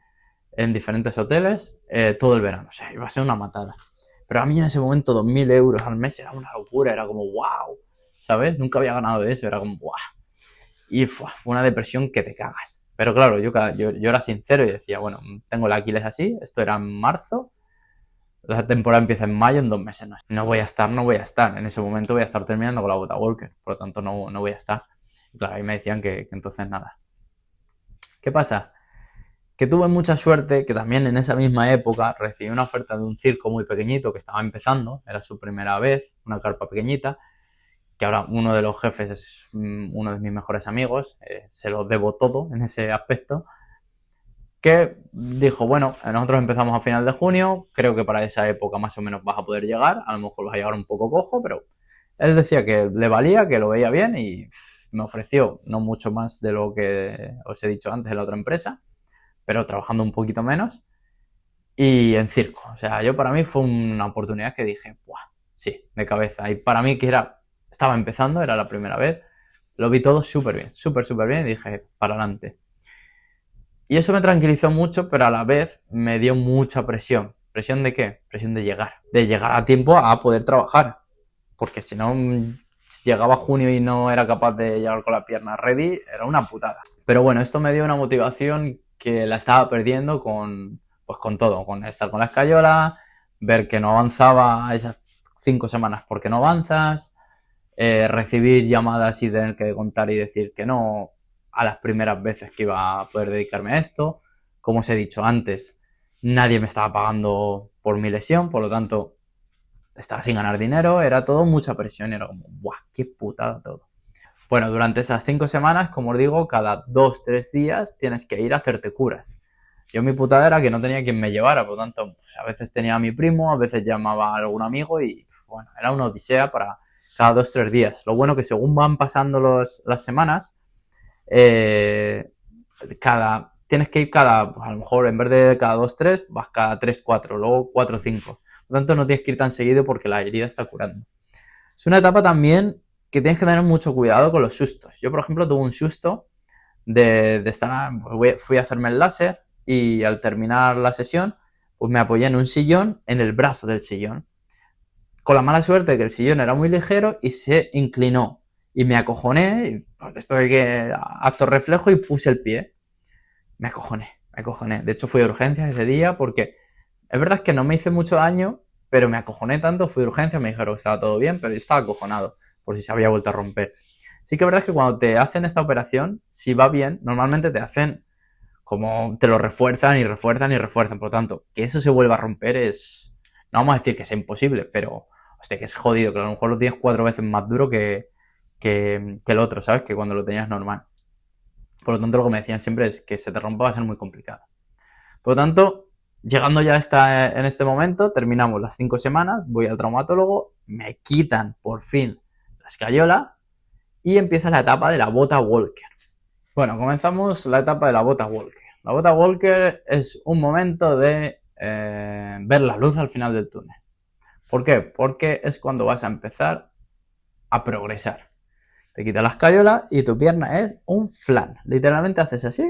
en diferentes hoteles, todo el verano. O sea, iba a ser una matada. Pero a mí en ese momento 2.000 euros al mes era una locura, era como wow, ¿sabes? Nunca había ganado de eso, era como, ¡buah! Y fue una depresión que te cagas. Pero claro, yo era sincero y decía, bueno, tengo la Aquiles así, esto era en marzo, la temporada empieza en mayo, en 2 meses. No voy a estar. En ese momento voy a estar terminando con la bota Walker, por lo tanto no voy a estar. Y claro, ahí me decían que entonces nada. ¿Qué pasa? Que tuve mucha suerte, que también en esa misma época recibí una oferta de un circo muy pequeñito que estaba empezando, era su primera vez, una carpa pequeñita, que ahora uno de los jefes es uno de mis mejores amigos, se lo debo todo en ese aspecto, que dijo, bueno, nosotros empezamos a final de junio, creo que para esa época más o menos vas a poder llegar, a lo mejor vas a llegar un poco cojo, pero él decía que le valía, que lo veía bien y me ofreció no mucho más de lo que os he dicho antes en la otra empresa, pero trabajando un poquito menos y en circo. O sea, para mí fue una oportunidad que dije, ¡buah! Sí, de cabeza. Y para mí que estaba empezando, era la primera vez, lo vi todo súper bien, súper bien y dije, para adelante. Y eso me tranquilizó mucho, pero a la vez me dio mucha presión. ¿Presión de qué? Presión de llegar a tiempo a poder trabajar. Porque si no, si llegaba junio y no era capaz de llegar con la pierna ready, era una putada. Pero bueno, esto me dio una motivación que la estaba perdiendo con todo, con estar con la escayola, ver que no avanzaba esas 5 semanas porque no avanzas, recibir llamadas y tener que contar y decir que no a las primeras veces que iba a poder dedicarme a esto. Como os he dicho antes, nadie me estaba pagando por mi lesión, por lo tanto estaba sin ganar dinero, era todo mucha presión, era como, ¡buah! ¡Qué putada todo! Bueno, durante esas 5 semanas, como os digo, cada 2-3 días tienes que ir a hacerte curas. Yo mi putada era que no tenía quien me llevara, por lo tanto, pues, a veces tenía a mi primo, a veces llamaba a algún amigo y, bueno, era una odisea para cada 2-3 días. Lo bueno que según van pasando las semanas, tienes que ir pues, a lo mejor en vez de cada 2-3, vas cada 3-4, luego 4-5. Por lo tanto, no tienes que ir tan seguido porque la herida está curando. Es una etapa también que tienes que tener mucho cuidado con los sustos. Yo, por ejemplo, tuve un susto de estar, fui a hacerme el láser y al terminar la sesión, pues me apoyé en un sillón, en el brazo del sillón. Con la mala suerte de que el sillón era muy ligero y se inclinó. Y me acojoné, pues esto de que acto reflejo y puse el pie. Me acojoné. De hecho, fui a urgencias ese día porque es verdad que no me hice mucho daño, pero me acojoné tanto, fui a urgencias, me dijeron que estaba todo bien, pero yo estaba acojonado por si se había vuelto a romper. Sí que es verdad que cuando te hacen esta operación, si va bien, normalmente te hacen como te lo refuerzan. Por lo tanto, que eso se vuelva a romper no vamos a decir que sea imposible, pero hostia, que es jodido, que a lo mejor lo tienes 4 veces más duro que el otro, ¿sabes? Que cuando lo tenías normal. Por lo tanto, lo que me decían siempre es que se te rompa va a ser muy complicado. Por lo tanto, llegando ya en este momento, terminamos las 5 semanas, voy al traumatólogo, me quitan por fin la escayola y empieza la etapa de la bota Walker. Bueno, comenzamos la etapa de la bota Walker. La bota Walker es un momento de ver la luz al final del túnel. ¿Por qué? Porque es cuando vas a empezar a progresar. Te quitas la escayola y tu pierna es un flan. Literalmente haces así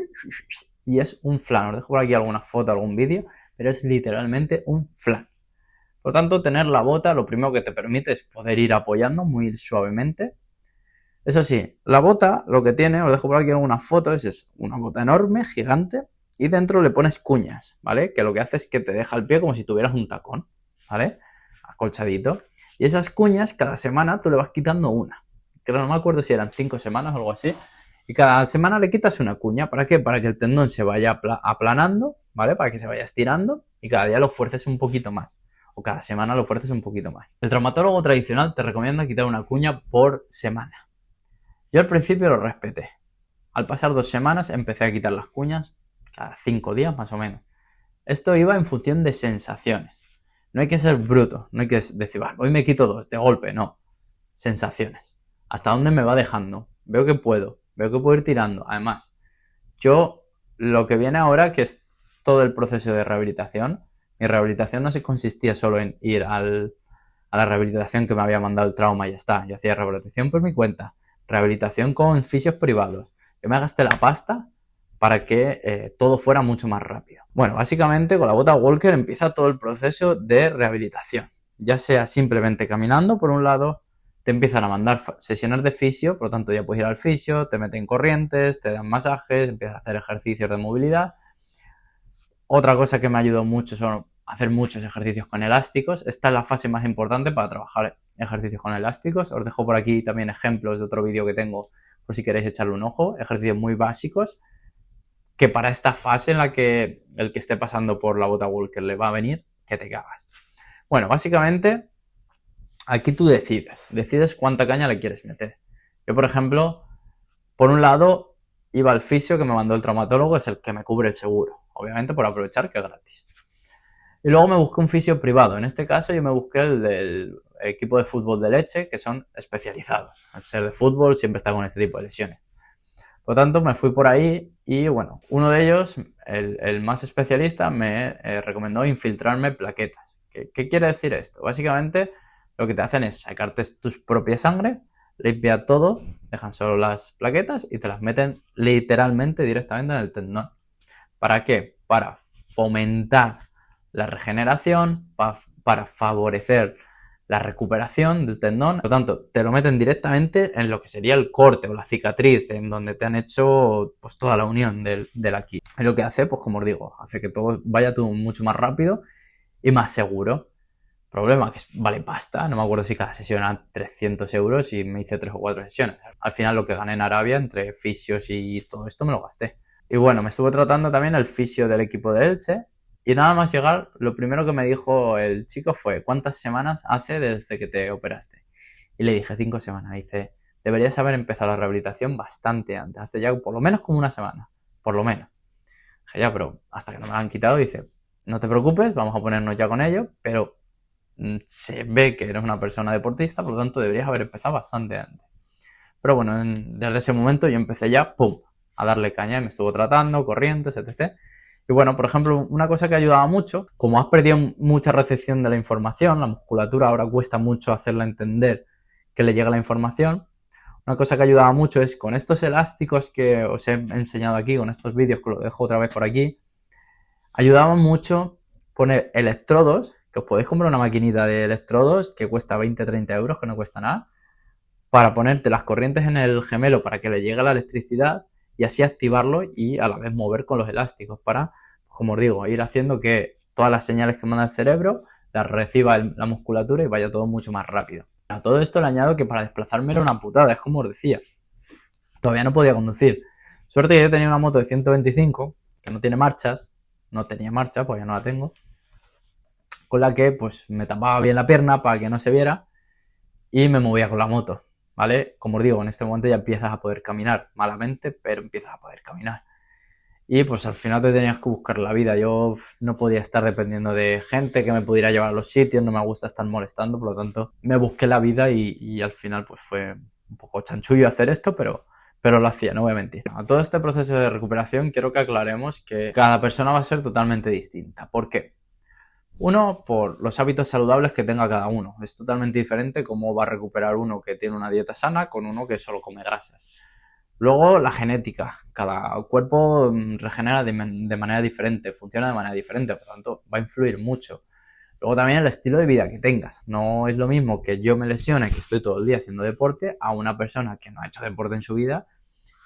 y es un flan. Os dejo por aquí alguna foto, algún vídeo, pero es literalmente un flan. Por lo tanto, tener la bota lo primero que te permite es poder ir apoyando muy suavemente. Eso sí, la bota lo que tiene, os dejo por aquí algunas fotos, es una bota enorme, gigante, y dentro le pones cuñas, ¿vale? Que lo que hace es que te deja el pie como si tuvieras un tacón, ¿vale? Acolchadito. Y esas cuñas, cada semana tú le vas quitando una. Creo, no me acuerdo si eran 5 semanas o algo así. Y cada semana le quitas una cuña. ¿Para qué? Para que el tendón se vaya aplanando, ¿vale? Para que se vaya estirando y cada día lo fuerces un poquito más. O cada semana lo fuerces un poquito más. El traumatólogo tradicional te recomienda quitar una cuña por semana. Yo al principio lo respeté. Al pasar 2 semanas empecé a quitar las cuñas cada 5 días más o menos. Esto iba en función de sensaciones. No hay que ser bruto, no hay que decir, hoy me quito 2 de golpe, no. Sensaciones. ¿Hasta dónde me va dejando? Veo que puedo ir tirando. Además, yo lo que viene ahora, que es todo el proceso de rehabilitación, mi rehabilitación no se consistía solo en ir a la rehabilitación que me había mandado el trauma y ya está. Yo hacía rehabilitación por mi cuenta, rehabilitación con fisios privados. Yo me gasté la pasta para que todo fuera mucho más rápido. Bueno, básicamente con la bota Walker empieza todo el proceso de rehabilitación. Ya sea simplemente caminando por un lado, te empiezan a mandar sesiones de fisio, por lo tanto ya puedes ir al fisio, te meten corrientes, te dan masajes, empiezas a hacer ejercicios de movilidad. Otra cosa que me ayudó mucho son hacer muchos ejercicios con elásticos. Esta es la fase más importante para trabajar ejercicios con elásticos. Os dejo por aquí también ejemplos de otro vídeo que tengo por si queréis echarle un ojo. Ejercicios muy básicos que para esta fase en la que el que esté pasando por la bota walker le va a venir, que te cagas. Bueno, básicamente aquí tú decides cuánta caña le quieres meter. Yo, por ejemplo, por un lado iba al fisio que me mandó el traumatólogo, es el que me cubre el seguro, obviamente por aprovechar que es gratis. Y luego me busqué un fisio privado. En este caso yo me busqué el del equipo de fútbol de Leche, que son especializados. Al ser de fútbol siempre está con este tipo de lesiones. Por lo tanto, me fui por ahí y bueno, uno de ellos, el más especialista, me recomendó infiltrarme plaquetas. ¿Qué quiere decir esto? Básicamente lo que te hacen es sacarte tu propia sangre, limpia todo, dejan solo las plaquetas y te las meten literalmente directamente en el tendón. ¿Para qué? Para fomentar la regeneración, para favorecer la recuperación del tendón. Por lo tanto, te lo meten directamente en lo que sería el corte o la cicatriz, en donde te han hecho pues toda la unión del aquí. Y lo que hace, pues como os digo, hace que todo vaya todo mucho más rápido y más seguro. Problema que vale pasta, no me acuerdo si cada sesión era 300 euros y me hice 3 o 4 sesiones. Al final lo que gané en Arabia entre fisios y todo esto me lo gasté. Y bueno, me estuvo tratando también el fisio del equipo de Elche. Y nada más llegar, lo primero que me dijo el chico fue: ¿cuántas semanas hace desde que te operaste? Y le dije 5 semanas. Y dice: deberías haber empezado la rehabilitación bastante antes, hace ya por lo menos como una semana, por lo menos. Dije: ya, pero hasta que no me lo han quitado. Dice: no te preocupes, vamos a ponernos ya con ello, pero se ve que eres una persona deportista, por lo tanto deberías haber empezado bastante antes. Pero bueno, desde ese momento yo empecé ya, ¡pum!, a darle caña y me estuvo tratando, corrientes, etc. Y bueno, por ejemplo, una cosa que ayudaba mucho, como has perdido mucha recepción de la información, la musculatura ahora cuesta mucho hacerla entender que le llega la información. Una cosa que ayudaba mucho es con estos elásticos que os he enseñado aquí, con estos vídeos que los dejo otra vez por aquí, ayudaba mucho poner electrodos, que os podéis comprar una maquinita de electrodos que cuesta 20-30 euros, que no cuesta nada, para ponerte las corrientes en el gemelo para que le llegue la electricidad y así activarlo y a la vez mover con los elásticos para, como os digo, ir haciendo que todas las señales que manda el cerebro las reciba la musculatura y vaya todo mucho más rápido. A todo esto le añado que para desplazarme era una putada, es como os decía, todavía no podía conducir. Suerte que yo tenía una moto de 125 que no tiene marchas, no tenía marcha, pues ya no la tengo, con la que pues me tapaba bien la pierna para que no se viera y me movía con la moto. ¿Vale? Como os digo, en este momento ya empiezas a poder caminar, malamente, pero empiezas a poder caminar. Y pues al final te tenías que buscar la vida. Yo no podía estar dependiendo de gente que me pudiera llevar a los sitios, no me gusta estar molestando, por lo tanto me busqué la vida y al final pues fue un poco chanchullo hacer esto, pero lo hacía, no voy a mentir. A todo este proceso de recuperación quiero que aclaremos que cada persona va a ser totalmente distinta. ¿Por qué? Uno, por los hábitos saludables que tenga cada uno. Es totalmente diferente cómo va a recuperar uno que tiene una dieta sana con uno que solo come grasas. Luego, la genética. Cada cuerpo regenera de manera diferente, funciona de manera diferente, por lo tanto, va a influir mucho. Luego también el estilo de vida que tengas. No es lo mismo que yo me lesione, que estoy todo el día haciendo deporte, a una persona que no ha hecho deporte en su vida,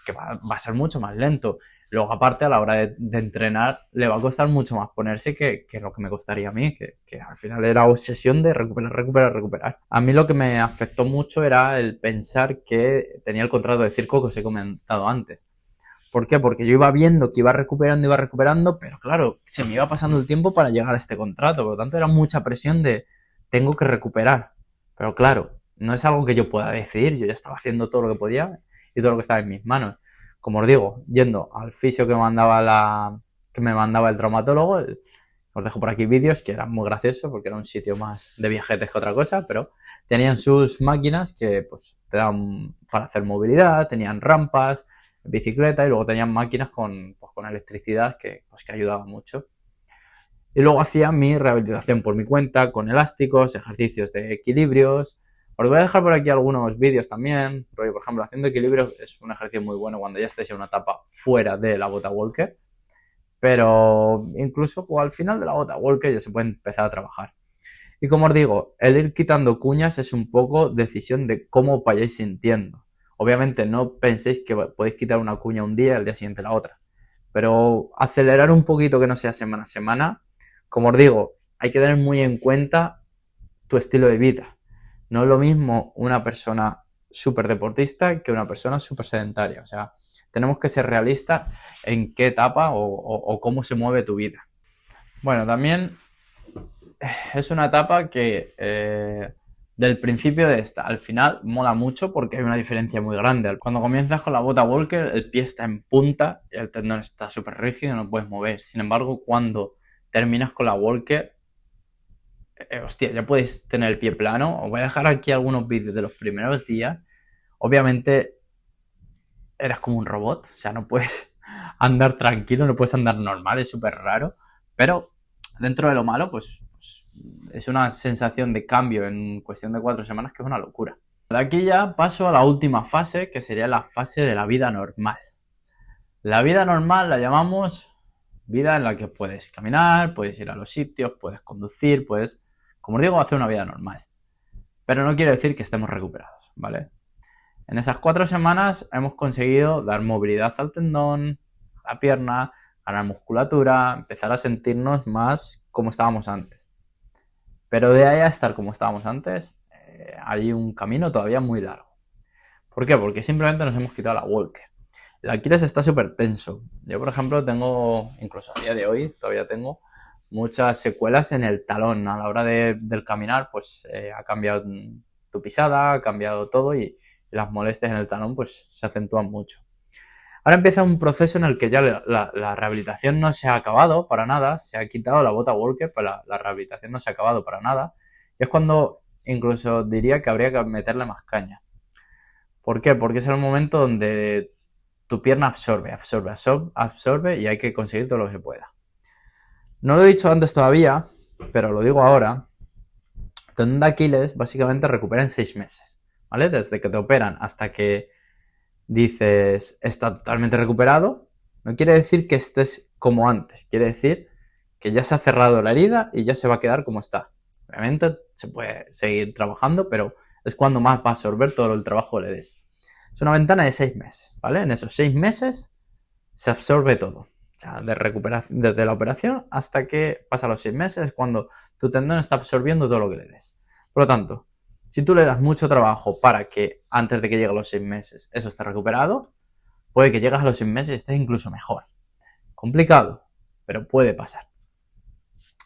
que va a ser mucho más lento. Luego, aparte, a la hora de entrenar, le va a costar mucho más ponerse que lo que me costaría a mí, que al final era obsesión de recuperar. A mí lo que me afectó mucho era el pensar que tenía el contrato de circo que os he comentado antes. ¿Por qué? Porque yo iba viendo que iba recuperando, pero claro, se me iba pasando el tiempo para llegar a este contrato. Por lo tanto, era mucha presión de tengo que recuperar. Pero claro, no es algo que yo pueda decidir. Yo ya estaba haciendo todo lo que podía y todo lo que estaba en mis manos. Como os digo, yendo al fisio que me mandaba el traumatólogo, os dejo por aquí vídeos que eran muy graciosos porque era un sitio más de viajetes que otra cosa, pero tenían sus máquinas que pues te daban para hacer movilidad, tenían rampas, bicicleta y luego tenían máquinas con electricidad que ayudaban mucho. Y luego hacía mi rehabilitación por mi cuenta con elásticos, ejercicios de equilibrios. Os voy a dejar por aquí algunos vídeos también. Por ejemplo, haciendo equilibrio es un ejercicio muy bueno cuando ya estéis en una etapa fuera de la bota walker. Pero incluso al final de la bota walker ya se puede empezar a trabajar. Y como os digo, el ir quitando cuñas es un poco decisión de cómo os vayáis sintiendo. Obviamente no penséis que podéis quitar una cuña un día y al día siguiente la otra. Pero acelerar un poquito que no sea semana a semana. Como os digo, hay que tener muy en cuenta tu estilo de vida. No es lo mismo una persona súper deportista que una persona súper sedentaria. O sea, tenemos que ser realistas en qué etapa o cómo se mueve tu vida. Bueno, también es una etapa que del principio de esta al final mola mucho porque hay una diferencia muy grande. Cuando comienzas con la bota Walker, el pie está en punta y el tendón está súper rígido y no puedes mover. Sin embargo, cuando terminas con la Walker, hostia, ya puedes tener el pie plano. Os voy a dejar aquí algunos vídeos de los primeros días. Obviamente, eres como un robot, o sea, no puedes andar tranquilo, no puedes andar normal, es súper raro. Pero dentro de lo malo, pues es una sensación de cambio en cuestión de 4 semanas que es una locura. De aquí ya paso a la última fase, que sería la fase de la vida normal. La vida normal la llamamos vida en la que puedes caminar, puedes ir a los sitios, puedes conducir, puedes, como os digo, hacer una vida normal. Pero no quiere decir que estemos recuperados, ¿vale? En esas 4 semanas hemos conseguido dar movilidad al tendón, a la pierna, ganar musculatura, empezar a sentirnos más como estábamos antes. Pero de ahí a estar como estábamos antes, hay un camino todavía muy largo. ¿Por qué? Porque simplemente nos hemos quitado la Walker. El Aquiles está súper tenso. Yo, por ejemplo, tengo, incluso a día de hoy, todavía tengo muchas secuelas en el talón. A la hora del caminar, pues ha cambiado tu pisada, ha cambiado todo y las molestias en el talón pues se acentúan mucho. Ahora empieza un proceso en el que ya la rehabilitación no se ha acabado para nada, se ha quitado la bota Walker, pero la rehabilitación no se ha acabado para nada. Y es cuando incluso diría que habría que meterle más caña. ¿Por qué? Porque es el momento donde tu pierna absorbe y hay que conseguir todo lo que se pueda. No lo he dicho antes todavía, pero lo digo ahora. Tendón de Aquiles básicamente recupera en 6 meses, ¿vale? Desde que te operan hasta que dices está totalmente recuperado, no quiere decir que estés como antes, quiere decir que ya se ha cerrado la herida y ya se va a quedar como está. Obviamente se puede seguir trabajando, pero es cuando más va a absorber todo el trabajo que le des. Es una ventana de 6 meses, ¿vale? En esos 6 meses se absorbe todo. O sea, de recuperación, desde la operación hasta que pasa los 6 meses es cuando tu tendón está absorbiendo todo lo que le des. Por lo tanto, si tú le das mucho trabajo para que antes de que lleguen los 6 meses eso esté recuperado, puede que llegues a los 6 meses y estés incluso mejor. Complicado, pero puede pasar.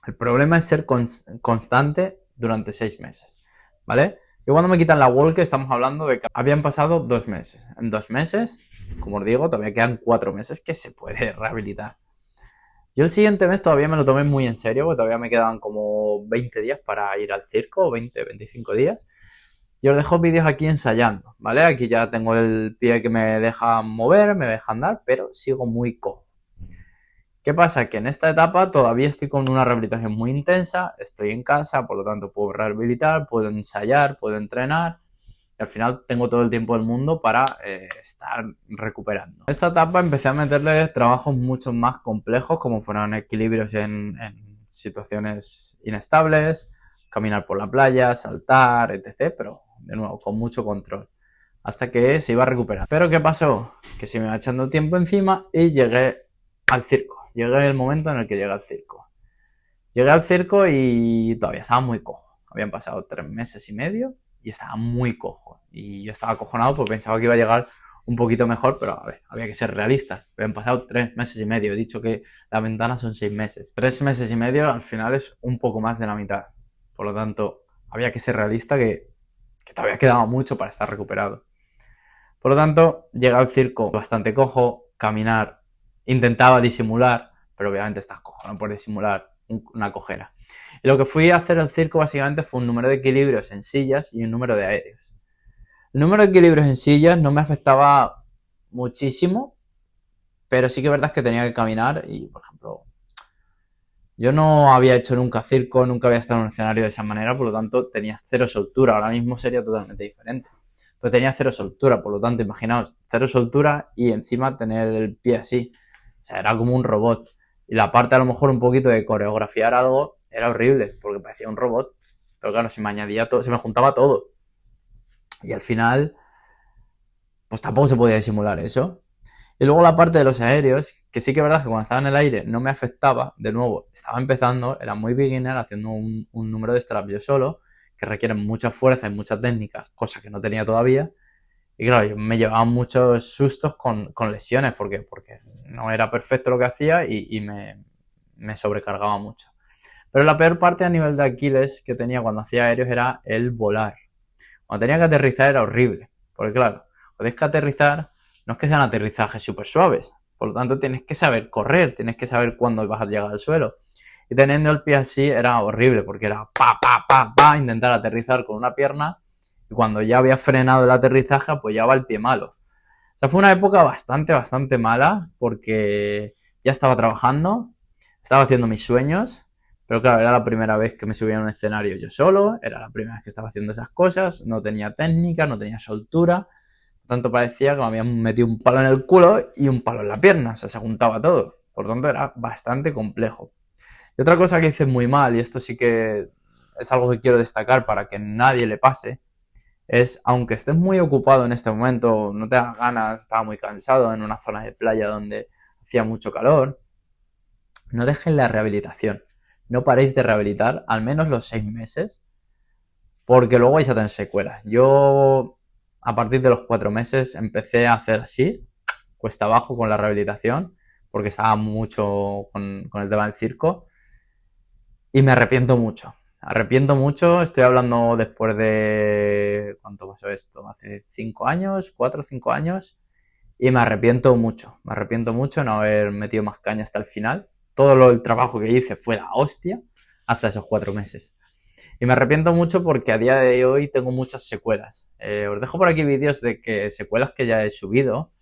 El problema es ser constante durante 6 meses, ¿vale? Y cuando me quitan la Walker estamos hablando de que habían pasado 2 meses. En 2 meses, como os digo, todavía quedan 4 meses que se puede rehabilitar. Yo el siguiente mes todavía me lo tomé muy en serio, porque todavía me quedaban como 20 días para ir al circo, 20-25 días. Y os dejo vídeos aquí ensayando, ¿vale? Aquí ya tengo el pie que me deja mover, me deja andar, pero sigo muy cojo. ¿Qué pasa? Que en esta etapa todavía estoy con una rehabilitación muy intensa, estoy en casa, por lo tanto puedo rehabilitar, puedo ensayar, puedo entrenar y al final tengo todo el tiempo del mundo para estar recuperando. En esta etapa empecé a meterle trabajos mucho más complejos como fueron equilibrios en situaciones inestables, caminar por la playa, saltar, etc. Pero de nuevo, con mucho control. Hasta que se iba a recuperar. Pero ¿qué pasó? Que se me iba echando tiempo encima y llegué al circo. Llegué el momento en el que llegué al circo. Llegué al circo y todavía estaba muy cojo. Habían pasado 3 meses y medio y estaba muy cojo. Y yo estaba acojonado porque pensaba que iba a llegar un poquito mejor, pero a ver, había que ser realista. Habían pasado 3 meses y medio. He dicho que la ventana son 6 meses. 3 meses y medio al final es un poco más de la mitad. Por lo tanto, había que ser realista que todavía quedaba mucho para estar recuperado. Por lo tanto, llegué al circo bastante cojo, caminar, intentaba disimular, pero obviamente estás cojo, no puedes disimular una cojera. Y lo que fui a hacer al circo básicamente fue un número de equilibrios en sillas y un número de aéreos. El número de equilibrios en sillas no me afectaba muchísimo, pero sí que es verdad que tenía que caminar y, por ejemplo, yo no había hecho nunca circo, nunca había estado en un escenario de esa manera, por lo tanto tenía cero soltura. Ahora mismo sería totalmente diferente. Pero tenía cero soltura, por lo tanto, imaginaos, cero soltura y encima tener el pie así. O sea, era como un robot. Y la parte a lo mejor un poquito de coreografiar algo era horrible, porque parecía un robot. Pero claro, se me añadía todo, se me juntaba todo. Y al final, pues tampoco se podía disimular eso. Y luego la parte de los aéreos, que sí que es verdad que cuando estaba en el aire no me afectaba, de nuevo, estaba empezando, era muy beginner, haciendo un número de straps yo solo, que requieren mucha fuerza y mucha técnica, cosa que no tenía todavía. Y claro, yo me llevaba muchos sustos con lesiones, porque no era perfecto lo que hacía y me sobrecargaba mucho. Pero la peor parte a nivel de Aquiles que tenía cuando hacía aéreos era el volar. Cuando tenía que aterrizar era horrible, porque claro, podéis que aterrizar, no es que sean aterrizajes súper suaves, por lo tanto tienes que saber correr, tienes que saber cuándo vas a llegar al suelo. Y teniendo el pie así era horrible, porque era pa, intentar aterrizar con una pierna, y cuando ya había frenado el aterrizaje apoyaba el pie malo. O sea, fue una época bastante mala, porque ya estaba trabajando, estaba haciendo mis sueños, pero claro, era la primera vez que me subía a un escenario yo solo, era la primera vez que estaba haciendo esas cosas, no tenía técnica, no tenía soltura, tanto parecía que me habían metido un palo en el culo y un palo en la pierna, o sea, se juntaba todo, por tanto era bastante complejo. Y otra cosa que hice muy mal, y esto sí que es algo que quiero destacar para que nadie le pase, es, aunque estés muy ocupado en este momento, no te das ganas, estaba muy cansado en una zona de playa donde hacía mucho calor, no dejen la rehabilitación. No paréis de rehabilitar al menos los 6 meses, porque luego vais a tener secuelas. Yo, a partir de los 4 meses, empecé a hacer así, cuesta abajo con la rehabilitación, porque estaba mucho con el tema del circo, y me arrepiento mucho. Arrepiento mucho, estoy hablando después de... ¿Cuánto pasó esto? Hace 5 años, 4 o 5 años, y me arrepiento mucho no haber metido más caña hasta el final. Todo el trabajo que hice fue la hostia hasta esos 4 meses. Y me arrepiento mucho porque a día de hoy tengo muchas secuelas. Os dejo por aquí vídeos de que secuelas que ya he subido,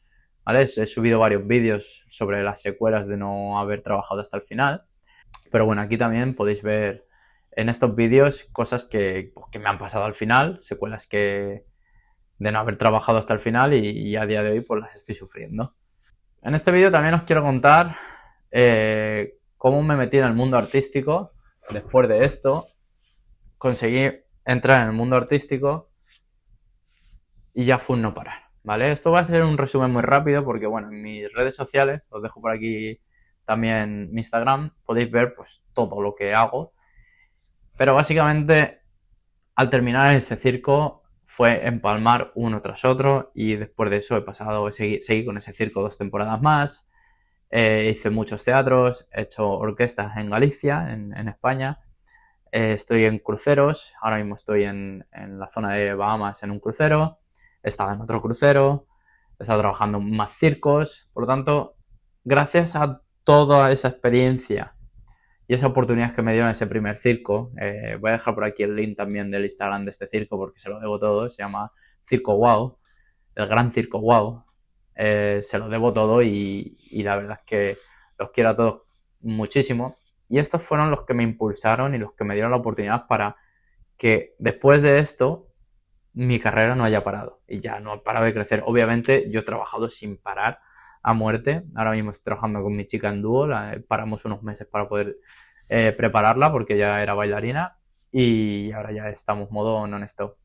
¿vale? He subido varios vídeos sobre las secuelas de no haber trabajado hasta el final. Pero bueno, aquí también podéis ver en estos vídeos cosas que me han pasado al final, secuelas que de no haber trabajado hasta el final y a día de hoy pues las estoy sufriendo. En este vídeo también os quiero contar cómo me metí en el mundo artístico. Después de esto conseguí entrar en el mundo artístico y ya fue un no parar, ¿vale? Esto va a ser un resumen muy rápido porque, bueno, en mis redes sociales, os dejo por aquí también mi Instagram, podéis ver pues todo lo que hago. Pero básicamente, al terminar ese circo, fue empalmar uno tras otro y después de eso seguí con ese circo 2 temporadas más. Hice muchos teatros, he hecho orquestas en Galicia, en España. Estoy en cruceros, ahora mismo estoy en la zona de Bahamas en un crucero. He estado en otro crucero, he estado trabajando en más circos. Por lo tanto, gracias a toda esa experiencia y esa oportunidad que me dieron en ese primer circo, voy a dejar por aquí el link también del Instagram de este circo porque se lo debo todo, se llama Circo Wow, el Gran Circo Wow. Se lo debo todo y la verdad es que los quiero a todos muchísimo. Y estos fueron los que me impulsaron y los que me dieron la oportunidad para que después de esto mi carrera no haya parado. Y ya no ha parado de crecer. Obviamente yo he trabajado sin parar a muerte. Ahora mismo estoy trabajando con mi chica en dúo. Paramos unos meses para poder prepararla porque ya era bailarina. Y ahora ya estamos modo non-stop.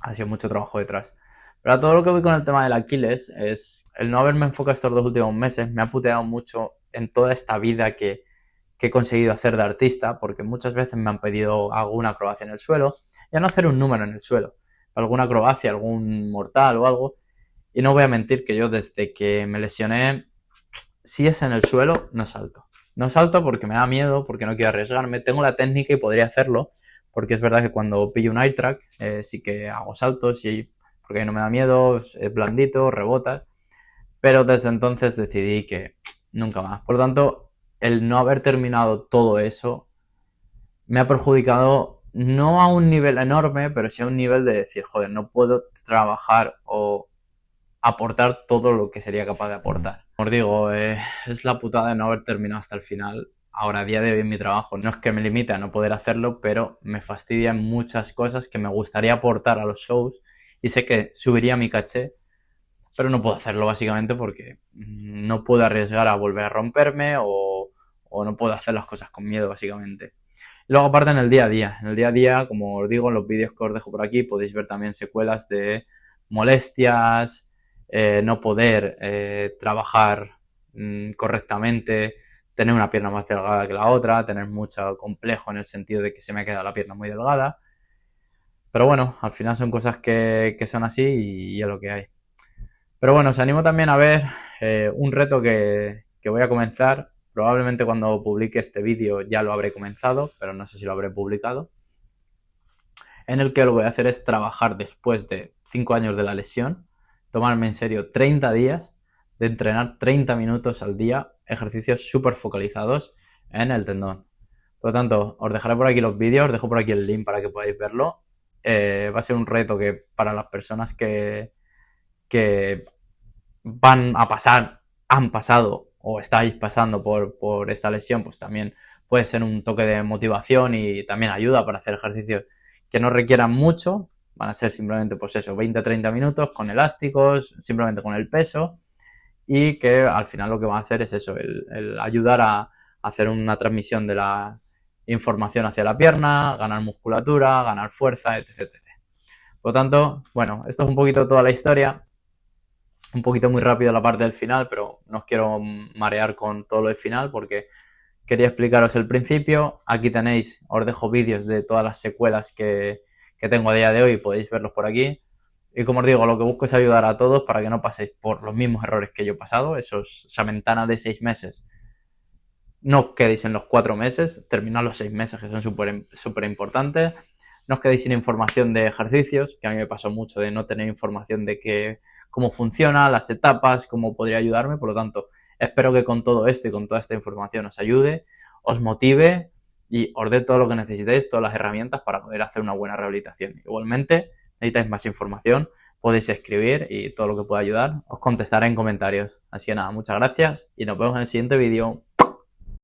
Ha sido mucho trabajo detrás. Pero a todo lo que voy con el tema del Aquiles es el no haberme enfocado estos 2 últimos meses. Me ha puteado mucho en toda esta vida que he conseguido hacer de artista, porque muchas veces me han pedido alguna acrobacia en el suelo, ya no hacer un número en el suelo, alguna acrobacia, algún mortal o algo, y no voy a mentir que yo desde que me lesioné, si es en el suelo, no salto. No salto porque me da miedo, porque no quiero arriesgarme, tengo la técnica y podría hacerlo, porque es verdad que cuando pillo un air track sí que hago saltos, porque no me da miedo, es blandito, rebota, pero desde entonces decidí que nunca más. Por lo tanto, el no haber terminado todo eso me ha perjudicado no a un nivel enorme, pero sí a un nivel de decir, joder, no puedo trabajar o aportar todo lo que sería capaz de aportar. Os digo, es la putada de no haber terminado hasta el final. Ahora, a día de hoy en mi trabajo, no es que me limite a no poder hacerlo, pero me fastidian muchas cosas que me gustaría aportar a los shows y sé que subiría mi caché, pero no puedo hacerlo básicamente porque no puedo arriesgar a volver a romperme o no puedo hacer las cosas con miedo básicamente. Y luego aparte en el día a día. En el día a día, como os digo, en los vídeos que os dejo por aquí podéis ver también secuelas de molestias, no poder trabajar correctamente, tener una pierna más delgada que la otra, tener mucho complejo en el sentido de que se me ha quedado la pierna muy delgada. Pero bueno, al final son cosas que son así y es lo que hay. Pero bueno, os animo también a ver un reto que voy a comenzar. Probablemente cuando publique este vídeo ya lo habré comenzado, pero no sé si lo habré publicado. En el que lo que voy a hacer es trabajar después de 5 años de la lesión, tomarme en serio 30 días de entrenar 30 minutos al día, ejercicios súper focalizados en el tendón. Por lo tanto, os dejaré por aquí los vídeos, os dejo por aquí el link para que podáis verlo. Va a ser un reto que para las personas que van a pasar, han pasado o estáis pasando por esta lesión, pues también puede ser un toque de motivación y también ayuda para hacer ejercicios que no requieran mucho. Van a ser simplemente, pues eso, 20-30 minutos con elásticos, simplemente con el peso, y que al final lo que van a hacer es eso, el ayudar a hacer una transmisión de la información hacia la pierna, ganar musculatura, ganar fuerza, etc. Por lo tanto, bueno, esto es un poquito toda la historia. Un poquito muy rápido la parte del final, pero no os quiero marear con todo lo del final porque quería explicaros el principio. Aquí tenéis, os dejo vídeos de todas las secuelas que tengo a día de hoy, podéis verlos por aquí. Y como os digo, lo que busco es ayudar a todos para que no paséis por los mismos errores que yo he pasado, esa ventana de 6 meses. No os quedéis en los 4 meses, terminad los 6 meses que son súper importantes. No os quedéis sin información de ejercicios, que a mí me pasó mucho de no tener información de cómo funciona, las etapas, cómo podría ayudarme. Por lo tanto, espero que con todo esto y con toda esta información os ayude, os motive y os dé todo lo que necesitéis, todas las herramientas para poder hacer una buena rehabilitación. Igualmente, necesitáis más información, podéis escribir y todo lo que pueda ayudar os contestaré en comentarios. Así que nada, muchas gracias y nos vemos en el siguiente vídeo.